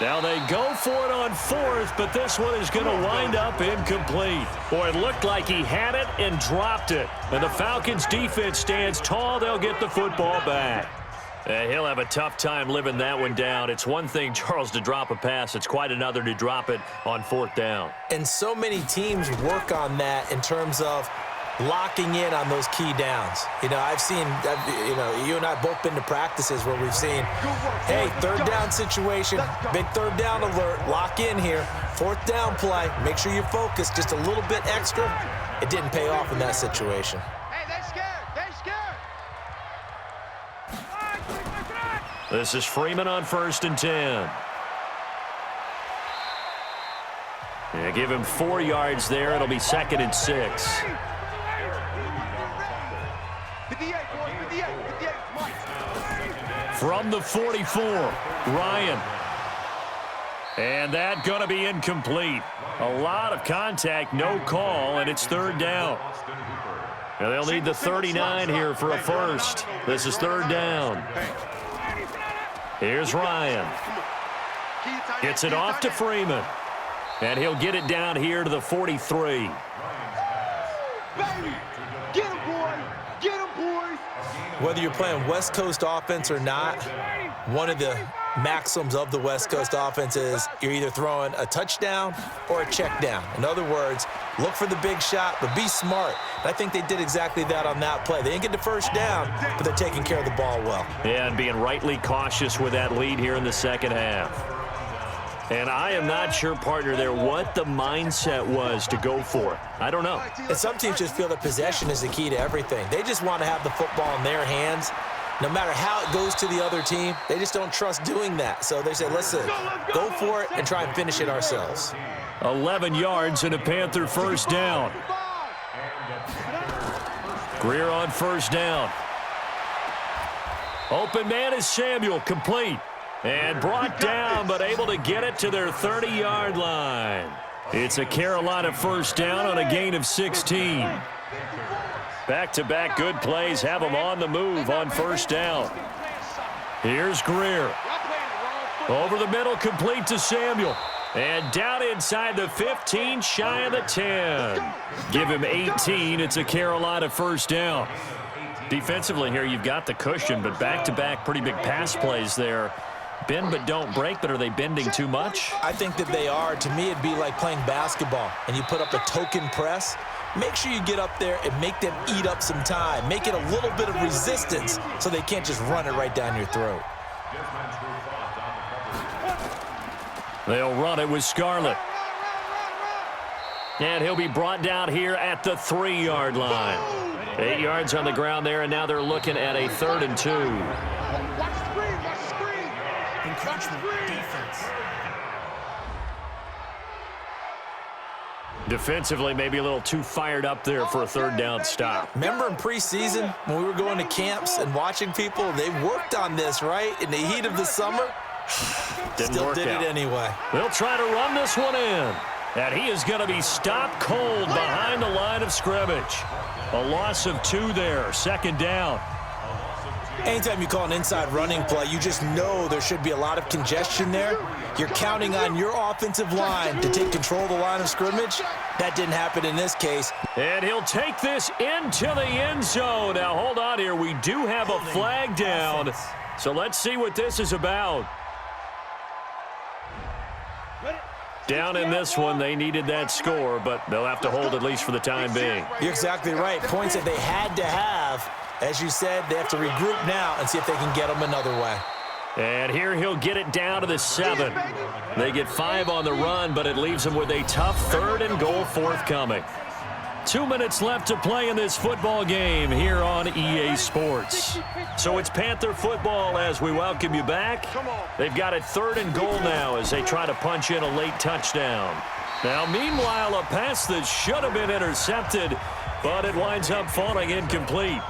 Now they go for it on 4th, but this one is going to wind up incomplete. Boy, it looked like he had it and dropped it. And the Falcons defense stands tall. They'll get the football back. He'll have a tough time living that one down. It's one thing, Charles, to drop a pass. It's quite another to drop it on 4th down. And so many teams work on that in terms of locking in on those key downs. You know, you and I have both been to practices where we've seen, hey, 3rd down situation, big 3rd down alert, lock in here, 4th down play, make sure you focus just a little bit extra. It didn't pay off in that situation. Hey, they scared. This is Freeman on 1st and 10. Yeah, give him 4 yards there. It'll be 2nd and 6. From the 44, Ryan. And that going to be incomplete. A lot of contact, no call, and it's 3rd down. And they'll need the 39 here for a first. This is 3rd down. Here's Ryan. Gets it off to Freeman. And he'll get it down here to the 43. Get him, boy! Get him, boys! Whether you're playing West Coast offense or not, one of the maxims of the West Coast offense is you're either throwing a touchdown or a check down. In other words, look for the big shot, but be smart. And I think they did exactly that on that play. They didn't get the first down, but they're taking care of the ball well. Yeah, and being rightly cautious with that lead here in the second half. And I am not sure, partner, there what the mindset was to go for it. I don't know. And some teams just feel that possession is the key to everything. They just want to have the football in their hands. No matter how it goes to the other team, they just don't trust doing that. So they say, listen, go for it and try and finish it ourselves. 11 yards and a Panther first down. Greer on first down. Open man is Samuel, complete. And brought down, but able to get it to their 30-yard line. It's a Carolina first down on a gain of 16. Back-to-back good plays have them on the move on first down. Here's Greer. Over the middle, complete to Samuel. And down inside the 15, shy of the 10. Give him 18. It's a Carolina first down. Defensively here, you've got the cushion, but back-to-back pretty big pass plays there. Bend but don't break, but are they bending too much? I think that they are. To me, it'd be like playing basketball, and you put up a token press. Make sure you get up there and make them eat up some time. Make it a little bit of resistance so they can't just run it right down your throat. They'll run it with Scarlett. And he'll be brought down here at the 3-yard line. 8 yards on the ground there, and now they're looking at a 3rd and 2. Watch the screen! Watch the screen! Encroachment defense. Defensively, maybe a little too fired up there for a 3rd down stop. Remember in preseason when we were going to camps and watching people, they worked on this, right? In the heat of the summer, still did it anyway. They'll try to run this one in. And he is going to be stopped cold behind the line of scrimmage. A loss of 2 there, 2nd down. Anytime you call an inside running play, you just know there should be a lot of congestion there. You're counting on your offensive line to take control of the line of scrimmage. That didn't happen in this case. And he'll take this into the end zone. Now, hold on here. We do have a flag down. So let's see what this is about. Down in this one, they needed that score, but they'll have to hold at least for the time being. You're exactly right. Points that they had to have. As you said, they have to regroup now and see if they can get them another way. And here he'll get it down to the 7. They get 5 on the run, but it leaves them with a tough 3rd and goal forthcoming. 2 minutes left to play in this football game here on EA Sports. So it's Panther football as we welcome you back. They've got it 3rd and goal now as they try to punch in a late touchdown. Now, meanwhile, a pass that should have been intercepted, but it winds up falling incomplete.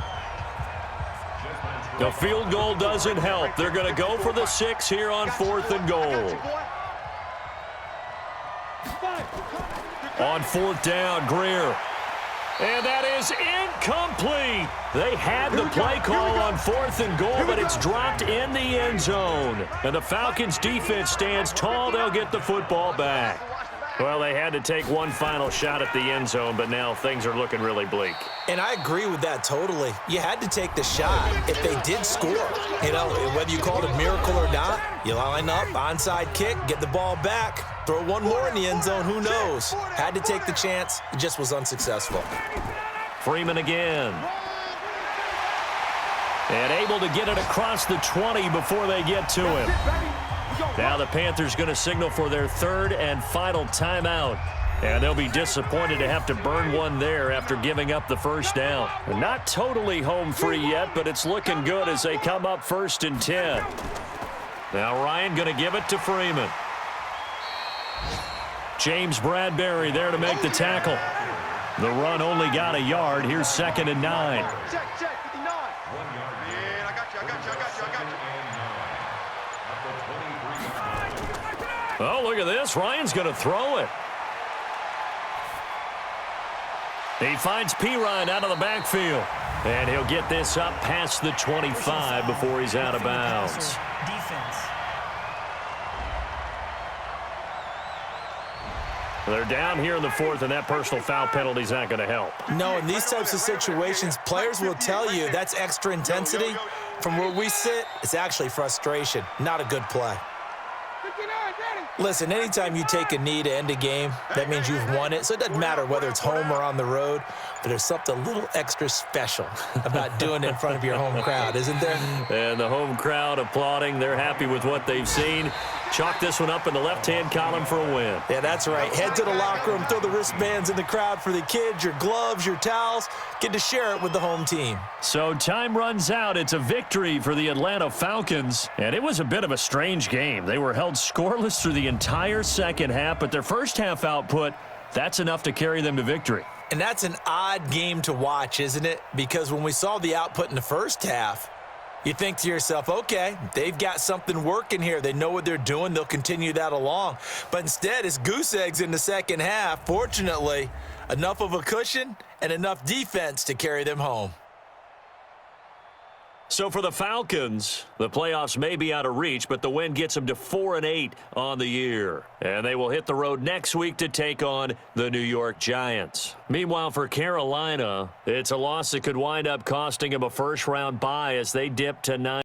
The field goal doesn't help. They're going to go for the 6 here on 4th and goal. On 4th down, Greer. And that is incomplete. They had the play call on 4th and goal, but it's dropped in the end zone. And the Falcons defense stands tall. They'll get the football back. Well, they had to take one final shot at the end zone, but now things are looking really bleak. And I agree with that totally. You had to take the shot if they did score. You know, whether you call it a miracle or not, you line up, onside kick, get the ball back, throw one more in the end zone, who knows? Had to take the chance. It just was unsuccessful. Freeman again. And able to get it across the 20 before they get to him. Now the Panthers going to signal for their 3rd and final timeout. And they'll be disappointed to have to burn one there after giving up the first down. Not totally home free yet, but it's looking good as they come up 1st and 10. Now Ryan going to give it to Freeman. James Bradbury there to make the tackle. The run only got a yard. Here's 2nd and 9. Check, 59. 1 yard. Yeah, I got you. Oh, look at this. Ryan's going to throw it. He finds Pirine out of the backfield. And he'll get this up past the 25 before he's out of bounds. Defense. They're down here in the 4th, and that personal foul penalty is not going to help. No, in these types of situations, players will tell you that's extra intensity. From where we sit, it's actually frustration, not a good play. Listen, anytime you take a knee to end a game, that means you've won it. So it doesn't matter whether it's home or on the road, but there's something a little extra special about doing it in front of your home crowd, isn't there? And the home crowd applauding. They're happy with what they've seen. Chalk this one up in the left-hand column for a win. Yeah, that's right. Head to the locker room, throw the wristbands in the crowd for the kids, your gloves, your towels. Get to share it with the home team. So time runs out. It's a victory for the Atlanta Falcons. And it was a bit of a strange game. They were held scoreless through the entire second half, but their first half output, that's enough to carry them to victory. And that's an odd game to watch, isn't it? Because when we saw the output in the first half, you think to yourself, okay, they've got something working here. They know what they're doing. They'll continue that along. But instead, it's goose eggs in the second half. Fortunately, enough of a cushion and enough defense to carry them home. So for the Falcons, the playoffs may be out of reach, but the win gets them to 4-8 on the year. And they will hit the road next week to take on the New York Giants. Meanwhile, for Carolina, it's a loss that could wind up costing them a first-round bye as they dip to 9.